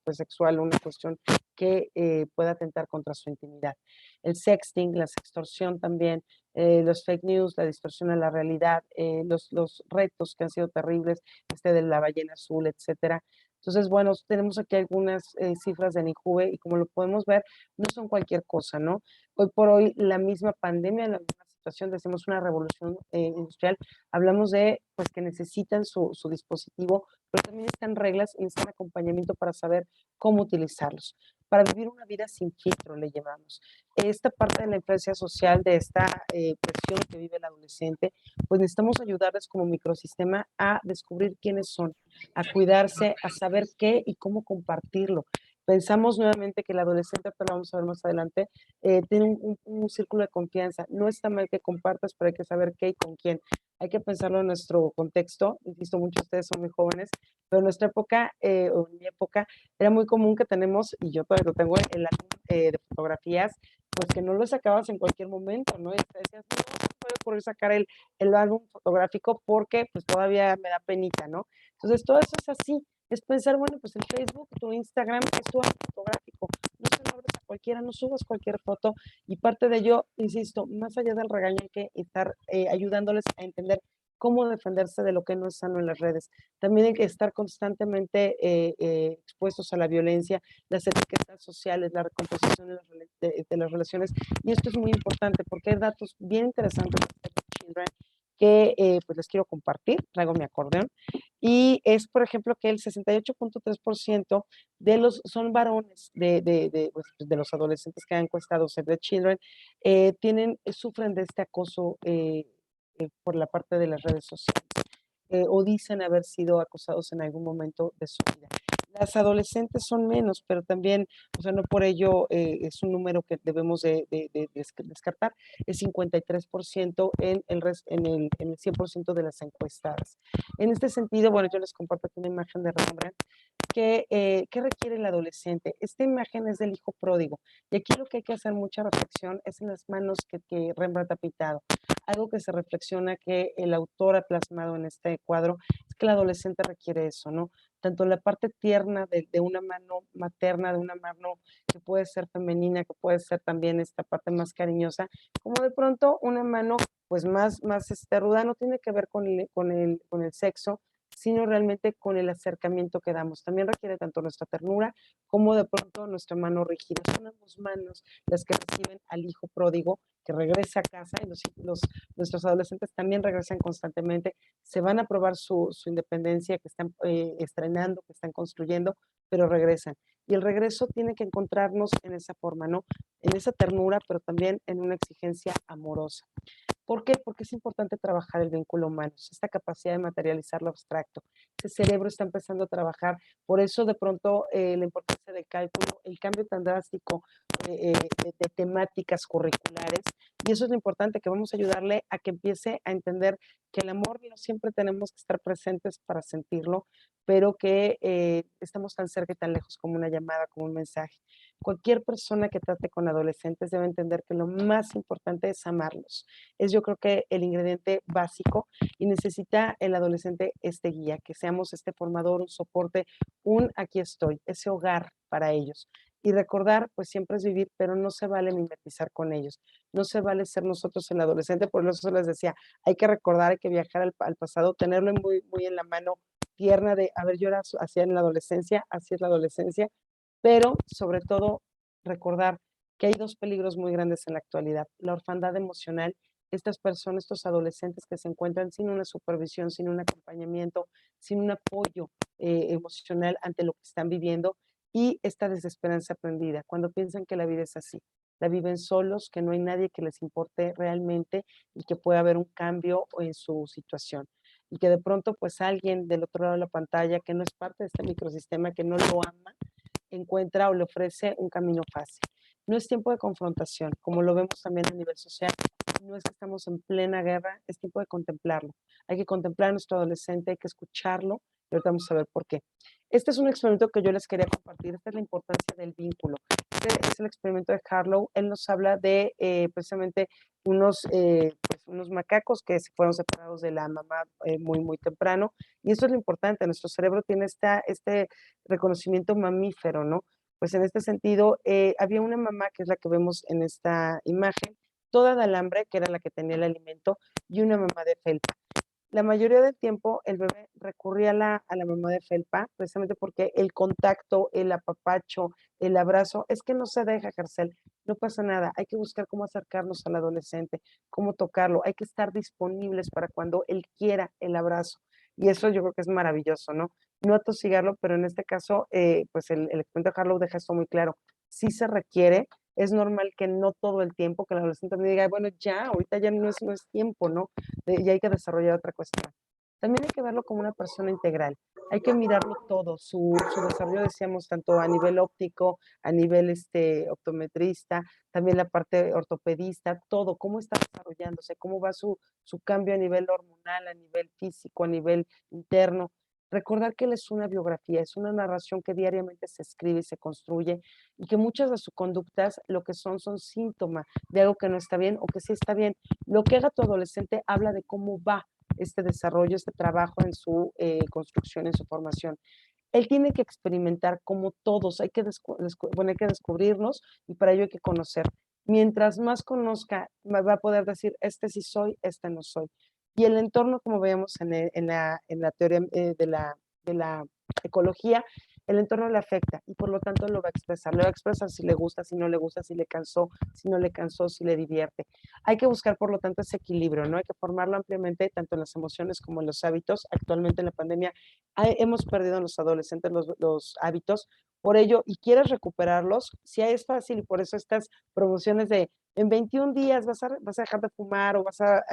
pues sexual, una cuestión que pueda atentar contra su intimidad. El sexting, la sextorsión también, los fake news, la distorsión de la realidad, los retos que han sido terribles, de la ballena azul, etcétera. Entonces, bueno, tenemos aquí algunas cifras de NICUBE y como lo podemos ver, no son cualquier cosa, ¿no? Hoy por hoy, la misma pandemia, la misma situación, decimos una revolución industrial, hablamos de, pues, que necesitan su dispositivo, pero también están reglas y necesitan acompañamiento para saber cómo utilizarlos. Para vivir una vida sin filtro, le llamamos. Esta parte de la influencia social, de esta presión que vive el adolescente, pues necesitamos ayudarles como microsistema a descubrir quiénes son, a cuidarse, a saber qué y cómo compartirlo. Pensamos nuevamente que el adolescente, pero lo vamos a ver más adelante, tiene un círculo de confianza. No está mal que compartas, pero hay que saber qué y con quién. Hay que pensarlo en nuestro contexto. Insisto, muchos de ustedes son muy jóvenes, pero en nuestra época, o en mi época, era muy común que tenemos, y yo todavía lo tengo, el álbum de fotografías, pues que no lo sacabas en cualquier momento, ¿no? Y te decías, no, no puede ocurrir sacar el álbum fotográfico porque pues todavía me da penita, ¿no? Entonces, todo eso es así. Es pensar, bueno, pues el Facebook, tu Instagram es tu álbum fotográfico. No se lo abres a cualquiera, no subas cualquier foto. Y parte de ello, insisto, más allá del regaño, hay que estar ayudándoles a entender cómo defenderse de lo que no es sano en las redes. También hay que estar constantemente expuestos a la violencia, las etiquetas sociales, la recomposición de las relaciones. Y esto es muy importante porque hay datos bien interesantes de Children que pues les quiero compartir. Traigo mi acordeón. Y es, por ejemplo, que el 68,3% son varones pues, de los adolescentes que han encuestado Save the Children, sufren de este acoso por la parte de las redes sociales o dicen haber sido acosados en algún momento de su vida. Las adolescentes son menos, pero también, o sea, no por ello es un número que debemos de descartar, es 53% en el 100% de las encuestadas. En este sentido, bueno, yo les comparto aquí una imagen de Rembrandt ¿qué requiere el adolescente? Esta imagen es del hijo pródigo y aquí lo que hay que hacer mucha reflexión es en las manos que Rembrandt ha pintado. Algo que se reflexiona que el autor ha plasmado en este cuadro es que el adolescente requiere eso, ¿no? tanto la parte tierna de una mano materna, de una mano que puede ser femenina, que puede ser también esta parte más cariñosa, como de pronto una mano pues más ruda, no tiene que ver con el sexo, sino realmente con el acercamiento que damos. También requiere tanto nuestra ternura como de pronto nuestra mano rígida. Son ambas manos las que reciben al hijo pródigo que regresa a casa y nuestros adolescentes también regresan constantemente, se van a probar su independencia que están estrenando, que están construyendo, pero regresan. Y el regreso tiene que encontrarnos en esa forma, ¿no? En esa ternura, pero también en una exigencia amorosa. ¿Por qué? Porque es importante trabajar el vínculo humano, esta capacidad de materializar lo abstracto. Ese cerebro está empezando a trabajar, por eso de pronto la importancia del cálculo, el cambio tan drástico de temáticas curriculares, y eso es lo importante, que vamos a ayudarle a que empiece a entender que el amor no siempre tenemos que estar presentes para sentirlo, pero que estamos tan cerca y tan lejos como una llamada, como un mensaje. Cualquier persona que trate con adolescentes debe entender que lo más importante es amarlos. Es yo creo que el ingrediente básico y necesita el adolescente este guía, que seamos este formador, un soporte, un aquí estoy, ese hogar para ellos. Y recordar, pues siempre es vivir, pero no se vale mimetizar con ellos. No se vale ser nosotros el adolescente, por eso les decía, hay que recordar, hay que viajar al pasado, tenerlo muy en la mano tierna de, a ver, yo era así en la adolescencia, así es la adolescencia, pero sobre todo recordar que hay dos peligros muy grandes en la actualidad, la orfandad emocional, estas personas, estos adolescentes que se encuentran sin una supervisión, sin un acompañamiento, sin un apoyo emocional ante lo que están viviendo, y esta desesperanza aprendida, cuando piensan que la vida es así, la viven solos, que no hay nadie que les importe realmente y que pueda haber un cambio en su situación. Y que de pronto pues alguien del otro lado de la pantalla que no es parte de este microsistema, que no lo ama, encuentra o le ofrece un camino fácil. No es tiempo de confrontación, como lo vemos también a nivel social. No es que estamos en plena guerra, es tiempo de contemplarlo. Hay que contemplar a nuestro adolescente, hay que escucharlo y ahorita vamos a ver por qué. Este es un experimento que yo les quería compartir. Esta es la importancia del vínculo. Este es el experimento de Harlow. Él nos habla de precisamente unos macacos que se fueron separados de la mamá muy temprano. Y eso es lo importante. Nuestro cerebro tiene este reconocimiento mamífero, ¿no? Pues en este sentido, había una mamá, que es la que vemos en esta imagen, toda de alambre, que era la que tenía el alimento, y una mamá de felpa. La mayoría del tiempo el bebé recurría a la mamá de felpa, precisamente porque el contacto, el apapacho, el abrazo, es que no se deja ejercer, no pasa nada, hay que buscar cómo acercarnos al adolescente, cómo tocarlo, hay que estar disponibles para cuando él quiera el abrazo. Y eso yo creo que es maravilloso, ¿no? No atosigarlo, pero en este caso, pues el experimento de Harlow deja esto muy claro. Sí se requiere, es normal que no todo el tiempo, que el adolescente me diga, bueno, ya, ahorita ya no es tiempo, ¿no? Y hay que desarrollar otra cuestión. También hay que verlo como una persona integral. Hay que mirarlo todo, su desarrollo, decíamos, tanto a nivel óptico, a nivel optometrista, también la parte ortopedista, todo, cómo está desarrollándose, cómo va su cambio a nivel hormonal, a nivel físico, a nivel interno. Recordar que él es una biografía, es una narración que diariamente se escribe y se construye, y que muchas de sus conductas lo que son síntomas de algo que no está bien o que sí está bien. Lo que haga tu adolescente habla de cómo va este desarrollo, este trabajo en su construcción, en su formación. Él tiene que experimentar como todos, hay que descubrirnos y para ello hay que conocer. Mientras más conozca, va a poder decir, este sí soy, este no soy. Y el entorno, como veíamos en la teoría de la ecología, el entorno le afecta y por lo tanto lo va a expresar. Lo va a expresar si le gusta, si no le gusta, si le cansó, si no le cansó, si le divierte. Hay que buscar, por lo tanto, ese equilibrio, ¿no? Hay que formarlo ampliamente, tanto en las emociones como en los hábitos. Actualmente en la pandemia hemos perdido en los adolescentes los hábitos. Por ello, y quieres recuperarlos, si es fácil, y por eso estas promociones de en 21 días vas a dejar de fumar o vas a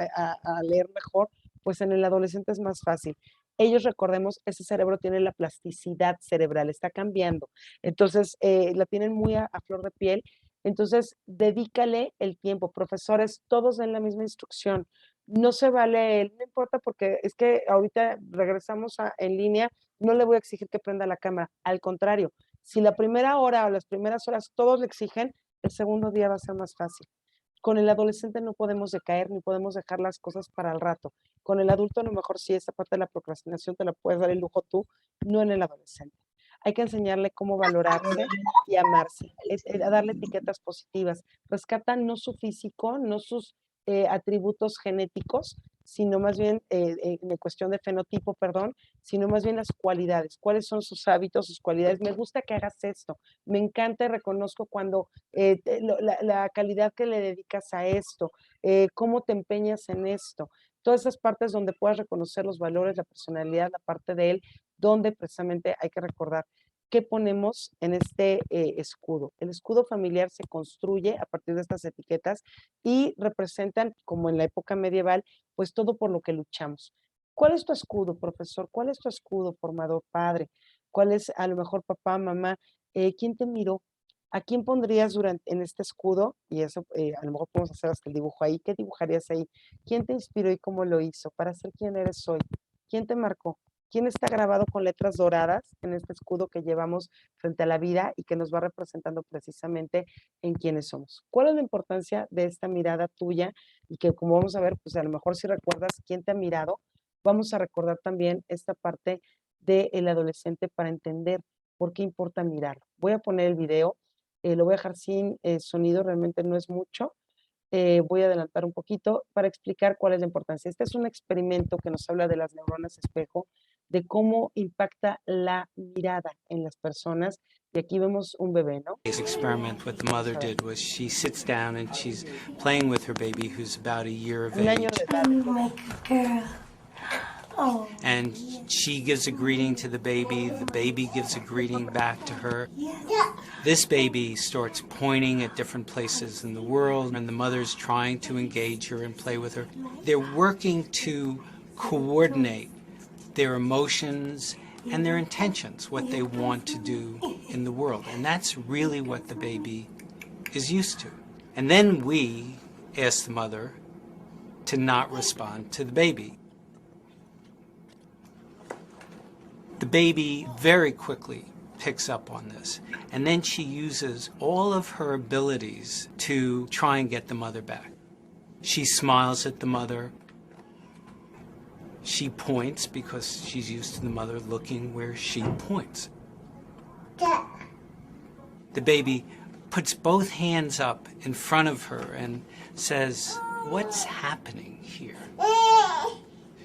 leer mejor, pues en el adolescente es más fácil. Ellos, recordemos, ese cerebro tiene la plasticidad cerebral, está cambiando. Entonces, la tienen muy a flor de piel. Entonces, dedícale el tiempo. Profesores, todos den la misma instrucción. No se vale, no importa porque es que ahorita regresamos en línea, no le voy a exigir que prenda la cámara. Al contrario, si la primera hora o las primeras horas todos le exigen, el segundo día va a ser más fácil. Con el adolescente no podemos decaer ni podemos dejar las cosas para el rato. Con el adulto a lo mejor sí, esta parte de la procrastinación te la puedes dar el lujo tú, no en el adolescente. Hay que enseñarle cómo valorarse y amarse, a darle etiquetas positivas. Rescata no su físico, no sus atributos genéticos, sino más bien, en cuestión de fenotipo, perdón, sino más bien las cualidades. ¿Cuáles son sus hábitos, sus cualidades? Me gusta que hagas esto. Me encanta y reconozco cuando la calidad que le dedicas a esto, cómo te empeñas en esto. Todas esas partes donde puedas reconocer los valores, la personalidad, la parte de él, donde precisamente hay que recordar qué ponemos en este escudo. El escudo familiar se construye a partir de estas etiquetas y representan, como en la época medieval, pues todo por lo que luchamos. ¿Cuál es tu escudo, profesor? ¿Cuál es tu escudo, formador, padre? ¿Cuál es a lo mejor papá, mamá? ¿Quién te miró? ¿A quién pondrías en este escudo? Y eso a lo mejor podemos hacer hasta el dibujo ahí. ¿Qué dibujarías ahí? ¿Quién te inspiró y cómo lo hizo para ser quien eres hoy? ¿Quién te marcó? ¿Quién está grabado con letras doradas en este escudo que llevamos frente a la vida y que nos va representando precisamente en quiénes somos? ¿Cuál es la importancia de esta mirada tuya? Y que como vamos a ver, pues a lo mejor si recuerdas quién te ha mirado, vamos a recordar también esta parte del adolescente para entender por qué importa mirar. Voy a poner el video, lo voy a dejar sin sonido, realmente no es mucho. Voy a adelantar un poquito para explicar cuál es la importancia. Este es un experimento que nos habla de las neuronas espejo, de cómo impacta la mirada en las personas. Y aquí vemos un bebé, ¿no? This experiment, what the mother did was she sits down and she's playing with her baby who's about a year of Un año age. de edad. I'm like a girl. Oh. And she gives a greeting to the baby gives a greeting back to her. This baby starts pointing at different places in the world, and the mother's trying to engage her and play with her. They're working to coordinate their emotions and their intentions, what they want to do in the world. And that's really what the baby is used to. And then we ask the mother to not respond to the baby. The baby very quickly picks up on this, and then she uses all of her abilities to try and get the mother back. She smiles at the mother. She points because she's used to the mother looking where she points. The baby puts both hands up in front of her and says, "What's happening here?"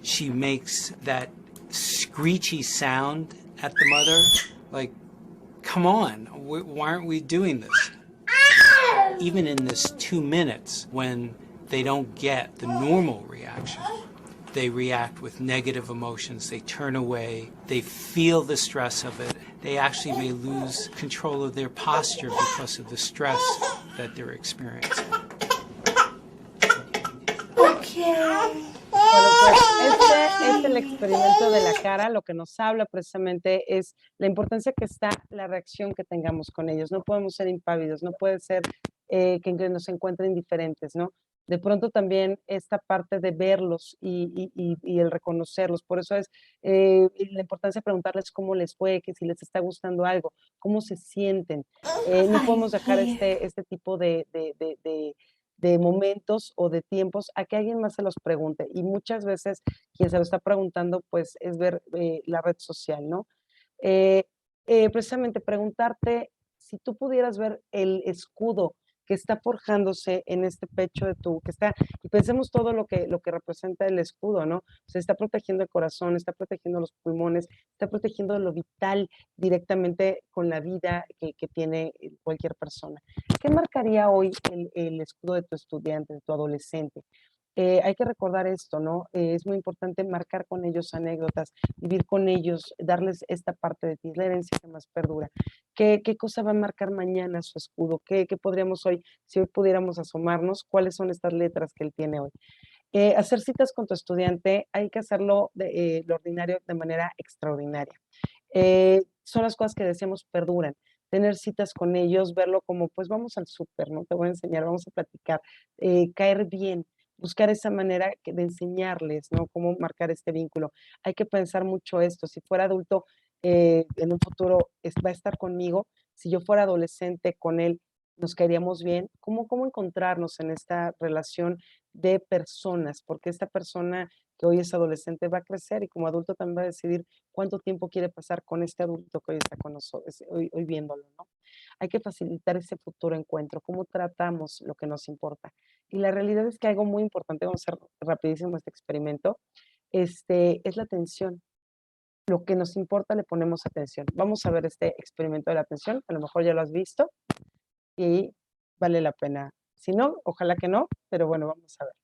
She makes that screechy sound at the mother, like, come on, why aren't we doing this? Even in this 2 minutes, when they don't get the normal reaction, they react with negative emotions, they turn away, they feel the stress of it, they actually may lose control of their posture because of the stress that they're experiencing. Okay. Bueno, pues este es el experimento de la cara. Lo que nos habla precisamente es la importancia que está la reacción que tengamos con ellos. No podemos ser impávidos, no puede ser que nos encuentren indiferentes, ¿no? De pronto también esta parte de verlos y el reconocerlos. Por eso es la importancia de preguntarles cómo les fue, que si les está gustando algo, cómo se sienten. No podemos dejar este tipo de momentos o de tiempos a que alguien más se los pregunte. Y muchas veces quien se lo está preguntando, pues es ver la red social, ¿no? Precisamente preguntarte si tú pudieras ver el escudo que está forjándose en este pecho de que está, y pensemos todo lo que representa el escudo, ¿no? O sea, está protegiendo el corazón, está protegiendo los pulmones, está protegiendo lo vital directamente con la vida que tiene cualquier persona. ¿Qué marcaría hoy el escudo de tu estudiante, de tu adolescente? Hay que recordar esto, ¿no? Es muy importante marcar con ellos anécdotas, vivir con ellos, darles esta parte de ti, la herencia que más perdura. ¿Qué cosa va a marcar mañana su escudo? ¿Qué podríamos hoy, si hoy pudiéramos asomarnos, cuáles son estas letras que él tiene hoy? Hacer citas con tu estudiante, hay que hacerlo lo ordinario de manera extraordinaria. Son las cosas que decíamos perduran. Tener citas con ellos, verlo como, pues vamos al súper, ¿no? Te voy a enseñar, vamos a platicar, caer bien, buscar esa manera de enseñarles, ¿no? Cómo marcar este vínculo. Hay que pensar mucho esto. Si fuera adulto, en un futuro va a estar conmigo. Si yo fuera adolescente con él, nos caeríamos bien, cómo encontrarnos en esta relación de personas, porque esta persona que hoy es adolescente va a crecer y como adulto también va a decidir cuánto tiempo quiere pasar con este adulto que hoy está con nosotros, hoy viéndolo, ¿no? Hay que facilitar ese futuro encuentro, cómo tratamos lo que nos importa. Y la realidad es que algo muy importante, vamos a hacer rapidísimo este experimento, es la atención. Lo que nos importa le ponemos atención. Vamos a ver este experimento de la atención, a lo mejor ya lo has visto y vale la pena. Si no, ojalá que no, pero bueno, vamos a ver.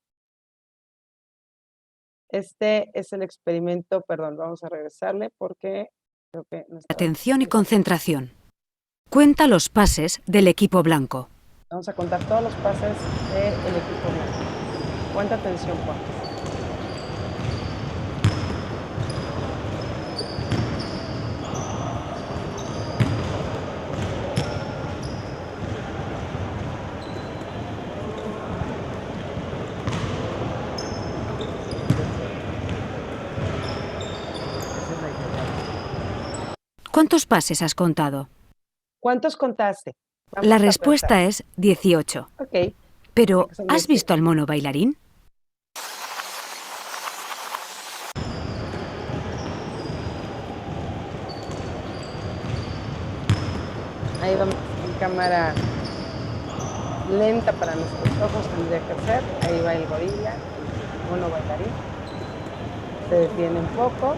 Este es el experimento, perdón, vamos a regresarle porque creo que no está. Atención y concentración. Cuenta los pases del equipo blanco. Vamos a contar todos los pases del equipo blanco. ¿Cuánta atención pones? ¿Cuántos pases has contado? ¿Cuántos contaste? Vamos La a respuesta pensar. es 18. Ok. Pero, Son ¿has 18. visto al mono bailarín? Ahí vamos en cámara lenta para nuestros ojos tendría que ser. Ahí va el gorila, el mono bailarín. Se detiene un poco,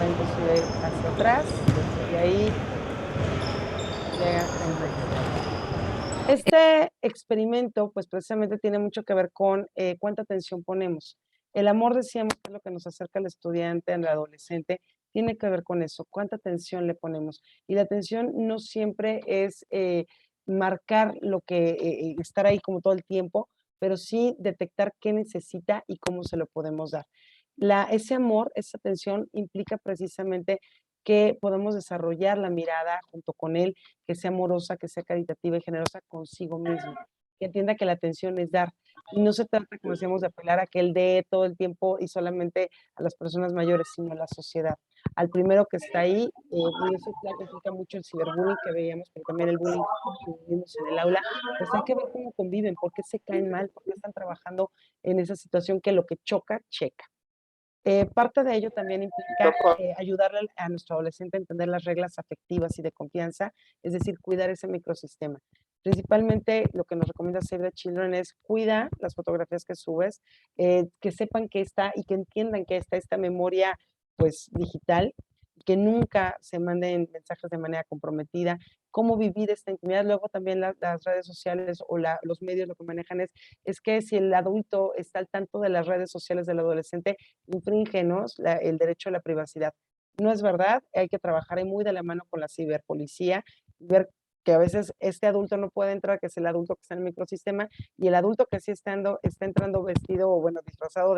va inclusive hacia atrás y ahí llega a este experimento, pues precisamente tiene mucho que ver con cuánta atención ponemos. El amor, decíamos, que es lo que nos acerca al estudiante, al adolescente, tiene que ver con eso, cuánta atención le ponemos. Y la atención no siempre es marcar lo que, estar ahí como todo el tiempo, pero sí detectar qué necesita y cómo se lo podemos dar. Ese amor, esa atención implica precisamente que podemos desarrollar la mirada junto con él, que sea amorosa, que sea caritativa y generosa consigo mismo, que entienda que la atención es dar. Y no se trata, como decíamos, de apelar a que él dé todo el tiempo y solamente a las personas mayores, sino a la sociedad. Al primero que está ahí, y eso implica mucho el ciberbullying que veíamos, pero también el bullying que vivimos en el aula, pues hay que ver cómo conviven, por qué se caen mal, por qué están trabajando en esa situación que lo que choca, checa. Parte de ello también implica ayudarle a nuestro adolescente a entender las reglas afectivas y de confianza, es decir, cuidar ese microsistema. Principalmente lo que nos recomienda Save the Children es cuida las fotografías que subes, que sepan que está y que entiendan que está esta memoria pues digital, que nunca se manden mensajes de manera comprometida, cómo vivir esta intimidad. Luego también las redes sociales o los medios lo que manejan es que si el adulto está al tanto de las redes sociales del adolescente, infringe, ¿no?, el derecho a la privacidad. No es verdad, hay que trabajar ahí muy de la mano con la ciberpolicía, ver que a veces este adulto no puede entrar, que es el adulto que está en el microsistema, y el adulto que sí está entrando vestido o, bueno, disfrazado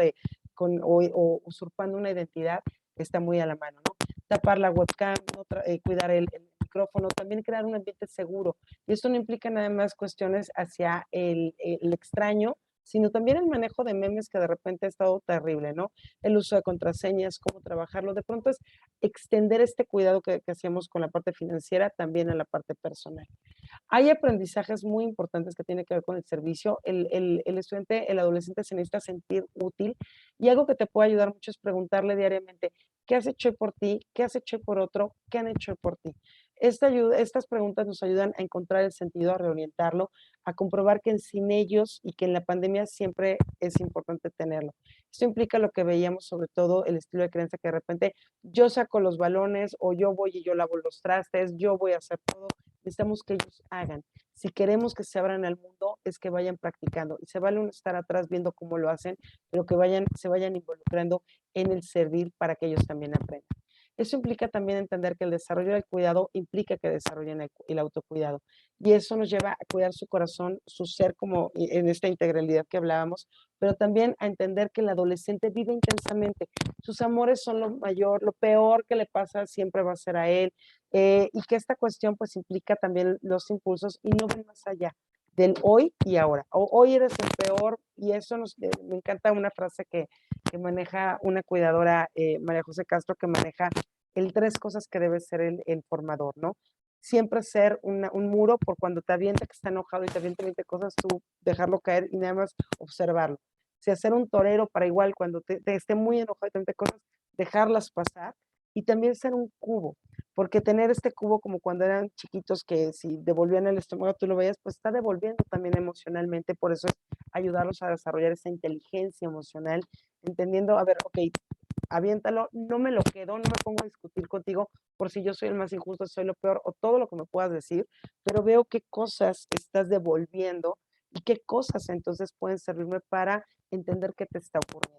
o usurpando una identidad, está muy a la mano, ¿no? Tapar la webcam, ¿no? Cuidar el micrófono, también crear un ambiente seguro. Y esto no implica nada más cuestiones hacia el extraño, sino también el manejo de memes que de repente ha estado terrible, ¿no? El uso de contraseñas, cómo trabajarlo. De pronto es extender este cuidado que hacíamos con la parte financiera también a la parte personal. Hay aprendizajes muy importantes que tienen que ver con el servicio. El estudiante, el adolescente se necesita sentir útil y algo que te puede ayudar mucho es preguntarle diariamente, ¿qué has hecho hoy por ti? ¿Qué has hecho hoy por otro? ¿Qué han hecho hoy por ti? Estas preguntas nos ayudan a encontrar el sentido, a reorientarlo, a comprobar que sin ellos y que en la pandemia siempre es importante tenerlo. Esto implica lo que veíamos, sobre todo el estilo de creencia que de repente yo saco los balones o yo voy y yo lavo los trastes, yo voy a hacer todo. Necesitamos que ellos hagan. Si queremos que se abran al mundo, es que vayan practicando. Y se vale uno estar atrás viendo cómo lo hacen, pero que se vayan involucrando en el servir para que ellos también aprendan. Eso implica también entender que el desarrollo del cuidado implica que desarrollen el autocuidado. Y eso nos lleva a cuidar su corazón, su ser, como en esta integralidad que hablábamos, pero también a entender que el adolescente vive intensamente. Sus amores son lo mayor, lo peor que le pasa siempre va a ser a él. Y que esta cuestión pues implica también los impulsos y no ven más allá del hoy y ahora. Hoy eres el peor y eso me encanta una frase que maneja una cuidadora, María José Castro, que maneja tres cosas que debe ser el formador, ¿no? siempre ser un muro por cuando te avienta que está enojado y te avienta 20 cosas, tú dejarlo caer y nada más observarlo. Si hacer un torero para igual cuando te esté muy enojado y te avienta cosas, dejarlas pasar y también ser un cubo, porque tener este cubo como cuando eran chiquitos que si devolvían el estómago tú lo veías, pues está devolviendo también emocionalmente, por eso es ayudarlos a desarrollar esa inteligencia emocional, entendiendo, a ver, ok, aviéntalo, no me lo quedo, no me pongo a discutir contigo por si yo soy el más injusto, soy lo peor o todo lo que me puedas decir, pero veo qué cosas estás devolviendo y qué cosas entonces pueden servirme para entender qué te está ocurriendo.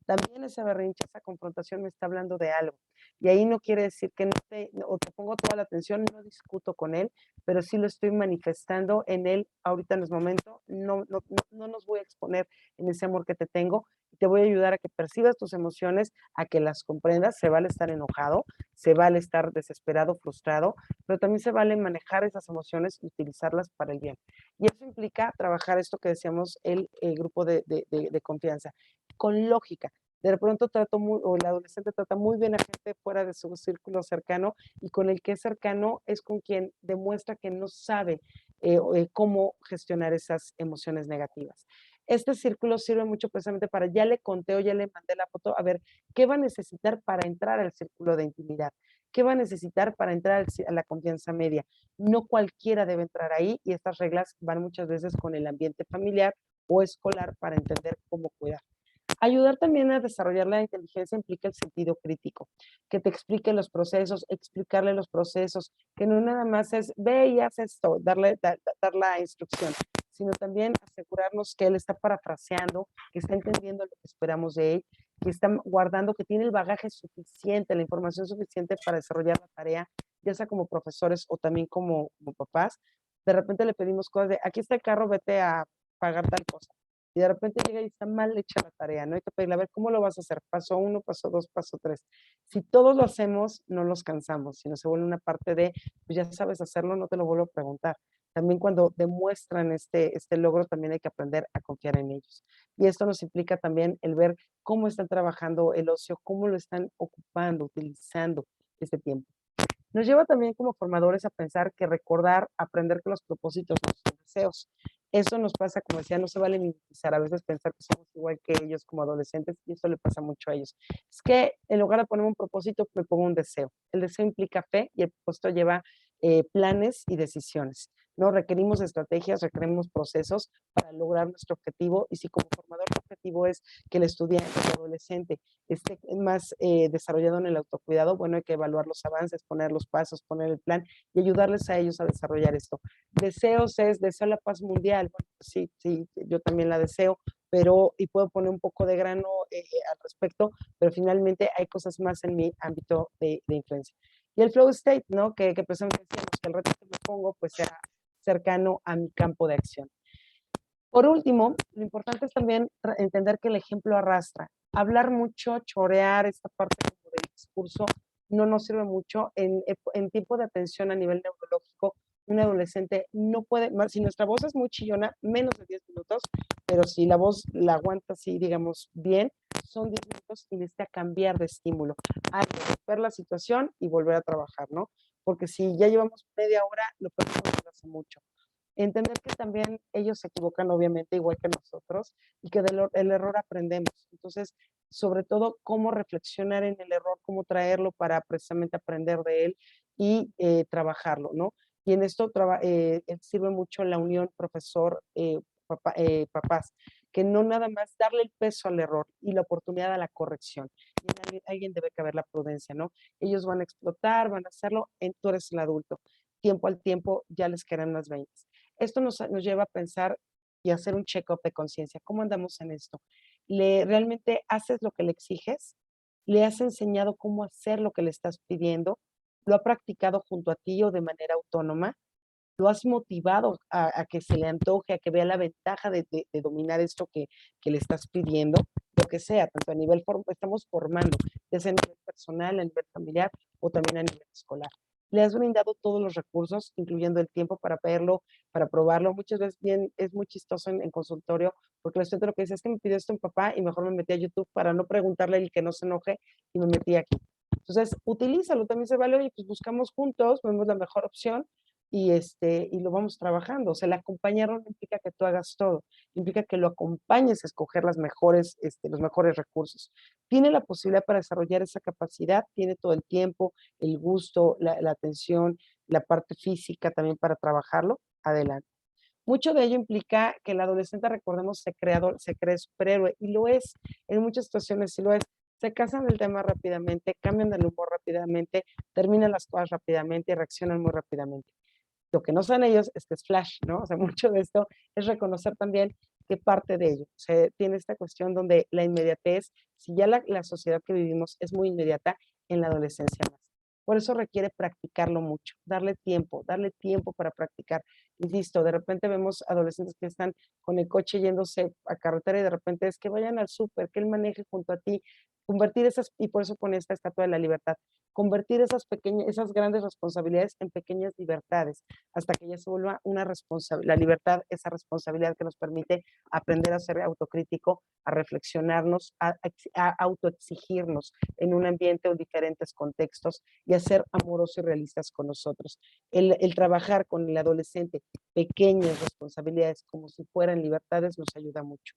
También esa berrinche, esa confrontación me está hablando de algo. Y ahí no quiere decir que no te, o te pongo toda la atención, no discuto con él, pero sí lo estoy manifestando en él ahorita en este momento. No nos voy a exponer en ese amor que te tengo. Te voy a ayudar a que percibas tus emociones, a que las comprendas. Se vale estar enojado, se vale estar desesperado, frustrado, pero también se vale manejar esas emociones y utilizarlas para el bien. Y eso implica trabajar esto que decíamos, el grupo de confianza, con lógica. De pronto o el adolescente trata muy bien a gente fuera de su círculo cercano y con el que es cercano es con quien demuestra que no sabe cómo gestionar esas emociones negativas. Este círculo sirve mucho precisamente para, ya le conté o ya le mandé la foto, a ver, ¿qué va a necesitar para entrar al círculo de intimidad? ¿Qué va a necesitar para entrar a la confianza media? No cualquiera debe entrar ahí y estas reglas van muchas veces con el ambiente familiar o escolar para entender cómo cuidar. Ayudar también a desarrollar la inteligencia implica el sentido crítico, que te explique los procesos, explicarle los procesos, que no nada más es ve y haz esto, dar la instrucción, sino también asegurarnos que él está parafraseando, que está entendiendo lo que esperamos de él, que está guardando, que tiene el bagaje suficiente, la información suficiente para desarrollar la tarea, ya sea como profesores o también como papás. De repente le pedimos cosas de, aquí está el carro, vete a pagar tal cosa y de repente llega y está mal hecha la tarea, ¿no? Hay que pedirle, a ver, ¿cómo lo vas a hacer? Paso 1, paso 2, paso 3. Si todos lo hacemos, no nos cansamos, sino se vuelve una parte de, pues ya sabes hacerlo, no te lo vuelvo a preguntar. También cuando demuestran este logro, también hay que aprender a confiar en ellos. Y esto nos implica también el ver cómo están trabajando el ocio, cómo lo están ocupando, utilizando este tiempo. Nos lleva también como formadores a pensar que recordar, aprender que los propósitos no son deseos. Eso nos pasa, como decía, no se vale minimizar, a veces pensar que somos igual que ellos como adolescentes, y eso le pasa mucho a ellos. Es que en lugar de poner un propósito, me pongo un deseo. El deseo implica fe y el propósito lleva planes y decisiones. ¿No? Requerimos estrategias, requerimos procesos para lograr nuestro objetivo, y si como formador el objetivo es que el estudiante, el adolescente, esté más desarrollado en el autocuidado, bueno, hay que evaluar los avances, poner los pasos, poner el plan y ayudarles a ellos a desarrollar esto. Deseos es, deseo la paz mundial, bueno, pues sí, yo también la deseo, pero, y puedo poner un poco de grano al respecto, pero finalmente hay cosas más en mi ámbito de influencia. Y el flow state, ¿no? Que precisamente decíamos que el reto que me pongo, pues sea cercano a mi campo de acción. Por último, lo importante es también entender que el ejemplo arrastra. Hablar mucho, chorear esta parte como del discurso no nos sirve mucho. En tiempo de atención a nivel neurológico, un adolescente no puede, si nuestra voz es muy chillona, menos de 10 minutos, pero si la voz la aguanta así, digamos, bien, son 10 minutos y necesita cambiar de estímulo. Hay que ver la situación y volver a trabajar, ¿no? Porque si ya llevamos media hora, lo perdemos desde hace mucho. Entender que también ellos se equivocan, obviamente, igual que nosotros, y que el error aprendemos. Entonces, sobre todo, cómo reflexionar en el error, cómo traerlo para precisamente aprender de él y trabajarlo, ¿no? Y en esto sirve mucho la unión profesor-papás, que no nada más darle el peso al error y la oportunidad a la corrección. Y en alguien debe caber la prudencia, ¿no? Ellos van a explotar, van a hacerlo, tú eres el adulto. Tiempo al tiempo ya les quedan las 20. Esto nos lleva a pensar y hacer un check-up de conciencia. ¿Cómo andamos en esto? ¿Realmente haces lo que le exiges? ¿Le has enseñado cómo hacer lo que le estás pidiendo? ¿Lo ha practicado junto a ti o de manera autónoma? ¿Lo has motivado a que se le antoje, a que vea la ventaja de dominar esto que le estás pidiendo? Lo que sea, tanto a nivel, estamos formando, ya sea a nivel personal, a nivel familiar o también a nivel escolar. Le has brindado todos los recursos, incluyendo el tiempo para verlo, para probarlo. Muchas veces es muy chistoso en consultorio, porque el estudiante lo que dice es que me pidió esto en papá y mejor me metí a YouTube para no preguntarle el que no se enoje y me metí aquí. Entonces, utilízalo, también se vale, oye, pues buscamos juntos, vemos la mejor opción y lo vamos trabajando. O sea, el acompañarlo no implica que tú hagas todo, implica que lo acompañes a escoger los mejores recursos. Tiene la posibilidad para desarrollar esa capacidad, tiene todo el tiempo, el gusto, la atención, la parte física también para trabajarlo, adelante. Mucho de ello implica que el adolescente, recordemos, se cree superhéroe y lo es. En muchas situaciones sí lo es. Se casan del tema rápidamente, cambian del humor rápidamente, terminan las cosas rápidamente y reaccionan muy rápidamente. Lo que no saben ellos es que es flash, ¿no? O sea, mucho de esto es reconocer también que parte de ello. O sea, tiene esta cuestión donde la inmediatez, si ya la sociedad que vivimos es muy inmediata, en la adolescencia más. Por eso requiere practicarlo mucho, darle tiempo para practicar. Insisto, de repente vemos adolescentes que están con el coche yéndose a carretera y de repente es que vayan al súper, que él maneje junto a ti, convertir esas, y por eso pone esta estatua de la libertad, convertir esas grandes responsabilidades en pequeñas libertades, hasta que ya se vuelva una responsabilidad, la libertad, esa responsabilidad que nos permite aprender a ser autocrítico, a reflexionarnos, a autoexigirnos en un ambiente o diferentes contextos y a ser amorosos y realistas con nosotros. El trabajar con el adolescente pequeñas responsabilidades como si fueran libertades nos ayuda mucho.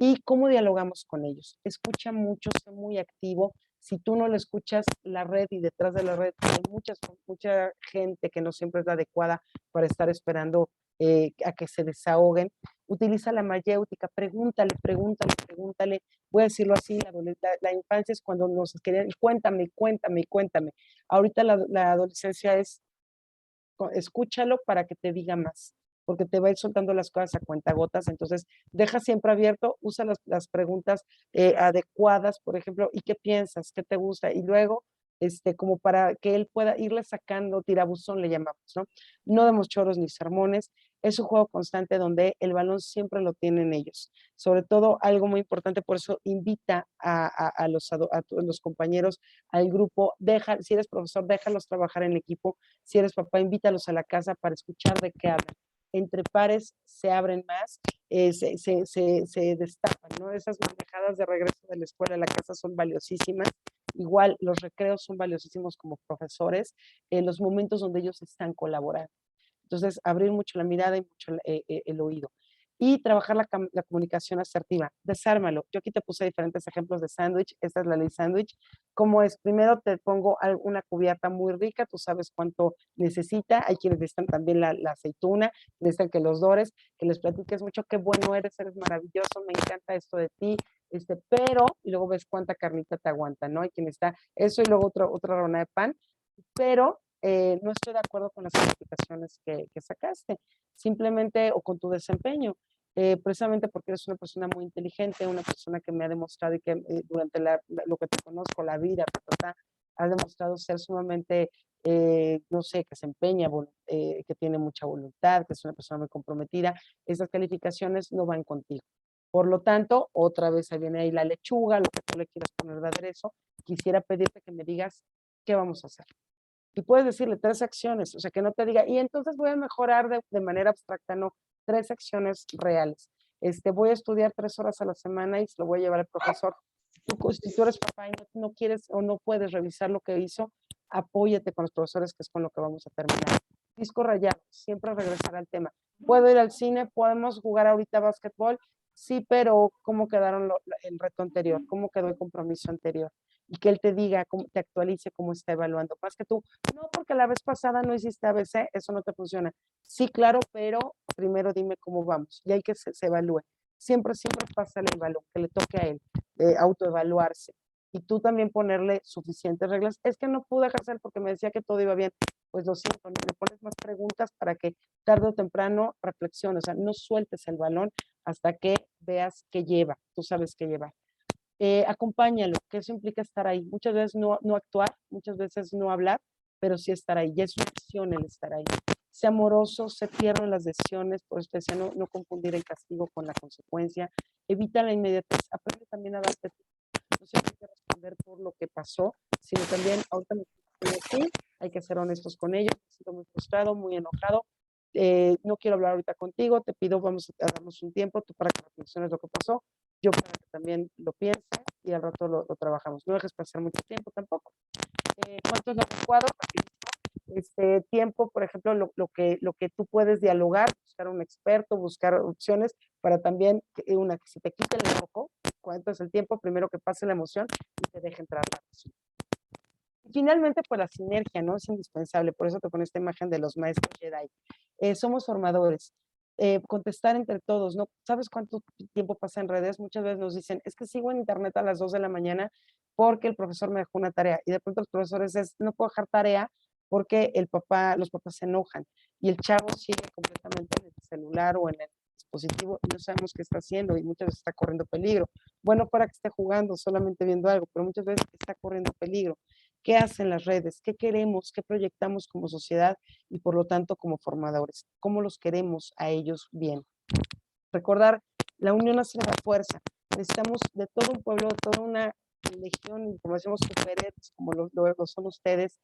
¿Y cómo dialogamos con ellos? Escucha mucho, sé muy activo. Si tú no lo escuchas, la red y detrás de la red hay mucha gente que no siempre es la adecuada para estar esperando a que se desahoguen. Utiliza la mayéutica, pregúntale. Voy a decirlo así, la infancia es cuando nos querían, cuéntame. Ahorita la adolescencia es escúchalo para que te diga más, porque te va a ir soltando las cosas a cuentagotas, entonces deja siempre abierto, usa las preguntas adecuadas, por ejemplo, ¿y qué piensas? ¿Qué te gusta? Y luego, como para que él pueda irle sacando, tirabuzón le llamamos, ¿no? No demos choros ni sermones, es un juego constante donde el balón siempre lo tienen ellos. Sobre todo, algo muy importante, por eso invita a los compañeros, al grupo, si eres profesor, déjalos trabajar en equipo, si eres papá, invítalos a la casa para escuchar de qué hablan. Entre pares se abren más, se destapan, ¿no? Esas manejadas de regreso de la escuela a la casa son valiosísimas. Igual, los recreos son valiosísimos como profesores, los momentos donde ellos están colaborando. Entonces, abrir mucho la mirada y mucho el oído. Y trabajar la comunicación asertiva. Desármalo. Yo aquí te puse diferentes ejemplos de sándwich. Esta es la ley sándwich. Como es, primero te pongo una cubierta muy rica, tú sabes cuánto necesita. Hay quienes necesitan también la aceituna, necesitan que los dores, que les platiques mucho, qué bueno eres maravilloso, me encanta esto de ti, pero, y luego ves cuánta carnita te aguanta, ¿no? Hay quien está, eso y luego otra ronda de pan, pero no estoy de acuerdo con las calificaciones que sacaste, simplemente, o con tu desempeño, precisamente porque eres una persona muy inteligente, una persona que me ha demostrado y que durante lo que te conozco, la vida, has demostrado ser sumamente, no sé, que se empeña, que tiene mucha voluntad, que es una persona muy comprometida. Esas calificaciones no van contigo. Por lo tanto, otra vez ahí viene ahí la lechuga, lo que tú le quieras poner de aderezo. Quisiera pedirte que me digas qué vamos a hacer. Y puedes decirle 3 acciones, o sea, que no te diga, y entonces voy a mejorar de manera abstracta, no, 3 acciones reales. Voy a estudiar 3 horas a la semana y se lo voy a llevar al profesor. Si tú eres papá y no quieres o no puedes revisar lo que hizo, apóyate con los profesores, que es con lo que vamos a terminar. Disco rayado, siempre regresar al tema. ¿Puedo ir al cine? ¿Podemos jugar ahorita básquetbol? Sí, pero ¿cómo quedaron el reto anterior? ¿Cómo quedó el compromiso anterior? Y que él te diga, te actualice cómo está evaluando. Más que tú, no, porque la vez pasada no hiciste ABC, eso no te funciona. Sí, claro, pero primero dime cómo vamos. Y hay que se evalúe. Siempre pásale el balón, que le toque a él, autoevaluarse. Y tú también ponerle suficientes reglas. Es que no pude ejercer porque me decía que todo iba bien. Pues lo siento, ¿no? Le pones más preguntas para que tarde o temprano reflexiones. O sea, no sueltes el balón hasta que veas qué lleva. Tú sabes qué llevar. Acompáñalo, que eso implica estar ahí. Muchas veces no actuar, muchas veces no hablar, pero sí estar ahí. Ya es una acción el estar ahí. Sé amoroso, se pierden las decisiones, por eso te decía, no confundir el castigo con la consecuencia. Evita la inmediatez, aprende también a darte tiempo. No siempre hay que responder por lo que pasó, sino también, ahorita me estoy aquí, hay que ser honestos con ellos. Me siento muy frustrado, muy enojado. No quiero hablar ahorita contigo, te pido, vamos a darnos un tiempo, tú para que reflexiones lo que pasó, yo para que también lo pienses y al rato lo trabajamos. No dejes pasar mucho tiempo tampoco. ¿Cuánto es lo adecuado? Tiempo, por ejemplo, lo que tú puedes dialogar, buscar un experto, buscar opciones para también que se te quite el enojo, cuánto es el tiempo, primero que pase la emoción y te deje entrar la razón. Finalmente, pues la sinergia, ¿no? Es indispensable, por eso te pongo esta imagen de los maestros Jedi. Somos formadores. Contestar entre todos, ¿no? ¿Sabes cuánto tiempo pasa en redes? Muchas veces nos dicen, es que sigo en internet a las 2 de la mañana porque el profesor me dejó una tarea. Y de pronto los profesores es, no puedo dejar tarea porque los papás se enojan. Y el chavo sigue completamente en el celular o en el dispositivo y no sabemos qué está haciendo y muchas veces está corriendo peligro. Bueno, para que esté jugando, solamente viendo algo, pero muchas veces está corriendo peligro. ¿Qué hacen las redes? ¿Qué queremos? ¿Qué proyectamos como sociedad y por lo tanto como formadores? ¿Cómo los queremos a ellos bien? Recordar, la unión hace la fuerza. Necesitamos de todo un pueblo, de toda una legión, como decimos, superhéroes, como lo son ustedes,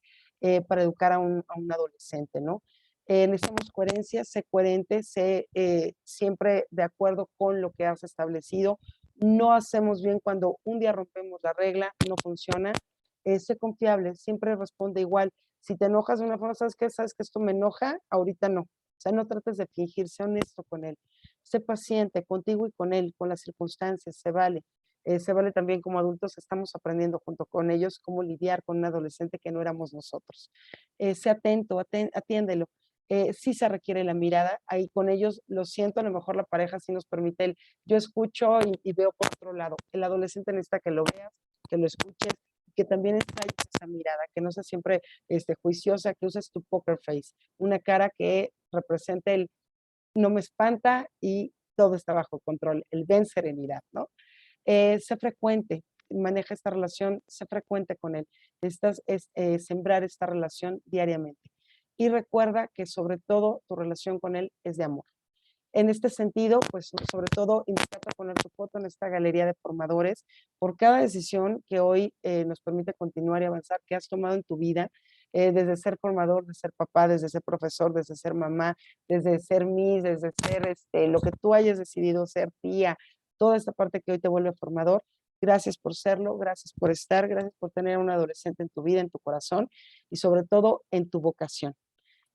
para educar a un adolescente, ¿no? Necesitamos coherencia, sé coherente, sé siempre de acuerdo con lo que has establecido. No hacemos bien cuando un día rompemos la regla, no funciona. Sé confiable, siempre responde igual. Si te enojas de una forma, ¿sabes qué? ¿Sabes que esto me enoja? Ahorita no. O sea, no trates de fingir, sé honesto con él. Sé paciente contigo y con él, con las circunstancias, se vale. Se vale también como adultos, estamos aprendiendo junto con ellos cómo lidiar con un adolescente que no éramos nosotros. Sé atento, atiéndelo. Sí se requiere la mirada, ahí con ellos, lo siento, a lo mejor la pareja sí nos permite yo escucho y veo por otro lado. El adolescente necesita que lo veas, que lo escuches, que también traigas esa mirada, que no sea siempre juiciosa, que uses tu poker face, una cara que represente el no me espanta y todo está bajo control, el ven serenidad, ¿no? Sé frecuente, maneja esta relación, sé frecuente con él, necesitas sembrar esta relación diariamente. Y recuerda que sobre todo tu relación con él es de amor. En este sentido, pues sobre todo, invitarte a poner tu foto en esta galería de formadores por cada decisión que hoy nos permite continuar y avanzar, que has tomado en tu vida, desde ser formador, de ser papá, desde ser profesor, desde ser mamá, desde ser Miss, desde ser lo que tú hayas decidido ser tía, toda esta parte que hoy te vuelve formador. Gracias por serlo, gracias por estar, gracias por tener a un adolescente en tu vida, en tu corazón y sobre todo en tu vocación.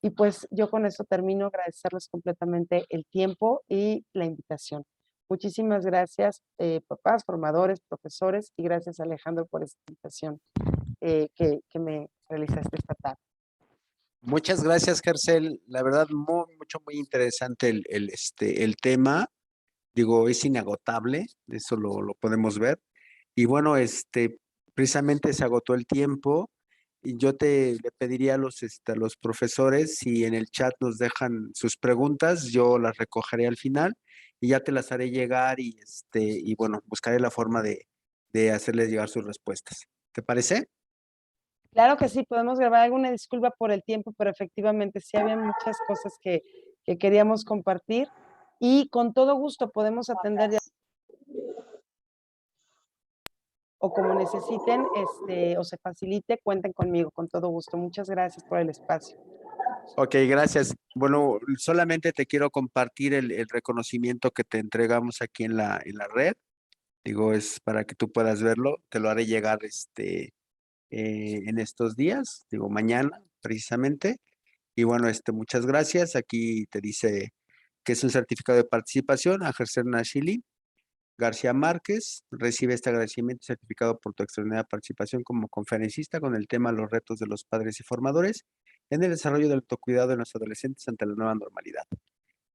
Y pues yo con eso termino, agradecerles completamente el tiempo y la invitación. Muchísimas gracias, papás, formadores, profesores, y gracias Alejandro por esta invitación que me realizaste esta tarde. Muchas gracias, Gercel. La verdad, muy interesante el tema. Digo, es inagotable, eso lo podemos ver. Y bueno, precisamente se agotó el tiempo. Y yo le pediría a los profesores si en el chat nos dejan sus preguntas, yo las recogeré al final y ya te las haré llegar y bueno, buscaré la forma de hacerles llegar sus respuestas. ¿Te parece? Claro que sí, podemos grabar alguna disculpa por el tiempo, pero efectivamente sí había muchas cosas que queríamos compartir y con todo gusto podemos atender o como necesiten, o se facilite, cuenten conmigo, con todo gusto. Muchas gracias por el espacio. Ok, gracias. Bueno, solamente te quiero compartir el reconocimiento que te entregamos aquí en la red. Digo, es para que tú puedas verlo. Te lo haré llegar en estos días, digo, mañana precisamente. Y bueno, muchas gracias. Aquí te dice que es un certificado de participación a Gerser Nashili García Márquez. Recibe este agradecimiento certificado por tu extraordinaria participación como conferencista con el tema Los retos de los padres y formadores en el desarrollo del autocuidado de los adolescentes ante la nueva normalidad.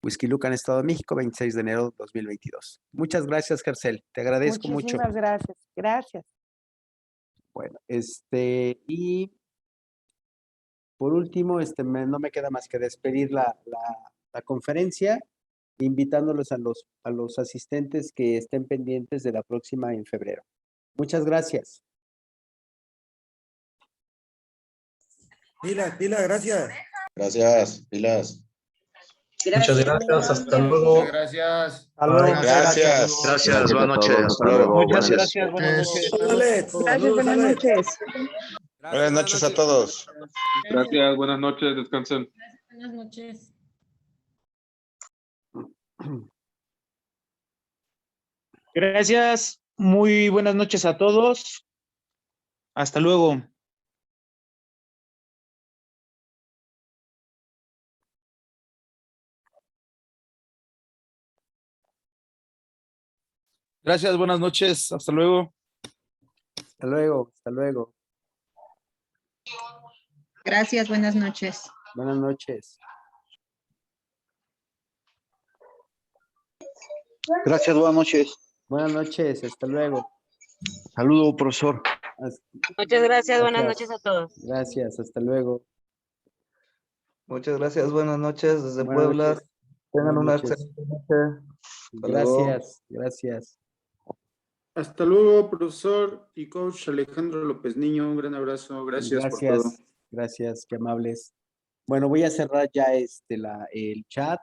Whisky Lucan, Estado de México, 26 de enero de 2022. Muchas gracias, Gercel. Te agradezco mucho. Muchísimas gracias. Gracias. Bueno, y por último, no me queda más que despedir la conferencia, invitándolos a los asistentes que estén pendientes de la próxima en febrero. Muchas gracias. Pilas, gracias. Gracias, pilas. Muchas gracias, hasta luego. Muchas gracias. Hasta luego. Gracias. Gracias, buenas noches. Hasta luego. Muchas Gracias. gracias, buenas noches. Saludos, Alex. Gracias, buenas noches. Buenas noches a todos. Gracias, buenas noches, descansen. Buenas noches. Gracias, muy buenas noches a todos. Hasta luego. Gracias, buenas noches. Hasta luego. Hasta luego, hasta luego. Gracias, buenas noches. Buenas noches. Gracias, buenas noches. Buenas noches, hasta luego. Saludo, profesor. Muchas gracias, buenas noches a todos. Gracias, hasta luego. Muchas gracias, buenas noches desde Buenas Puebla. noches. Tengan Buenas una noches. excelente noche. Hasta luego. Gracias, gracias. Hasta luego, profesor y coach Alejandro López Niño. Un gran abrazo. Gracias por todo. Gracias, gracias, qué amables. Bueno, voy a cerrar ya el chat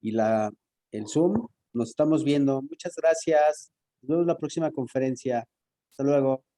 y el Zoom. Nos estamos viendo. Muchas gracias. Nos vemos en la próxima conferencia. Hasta luego.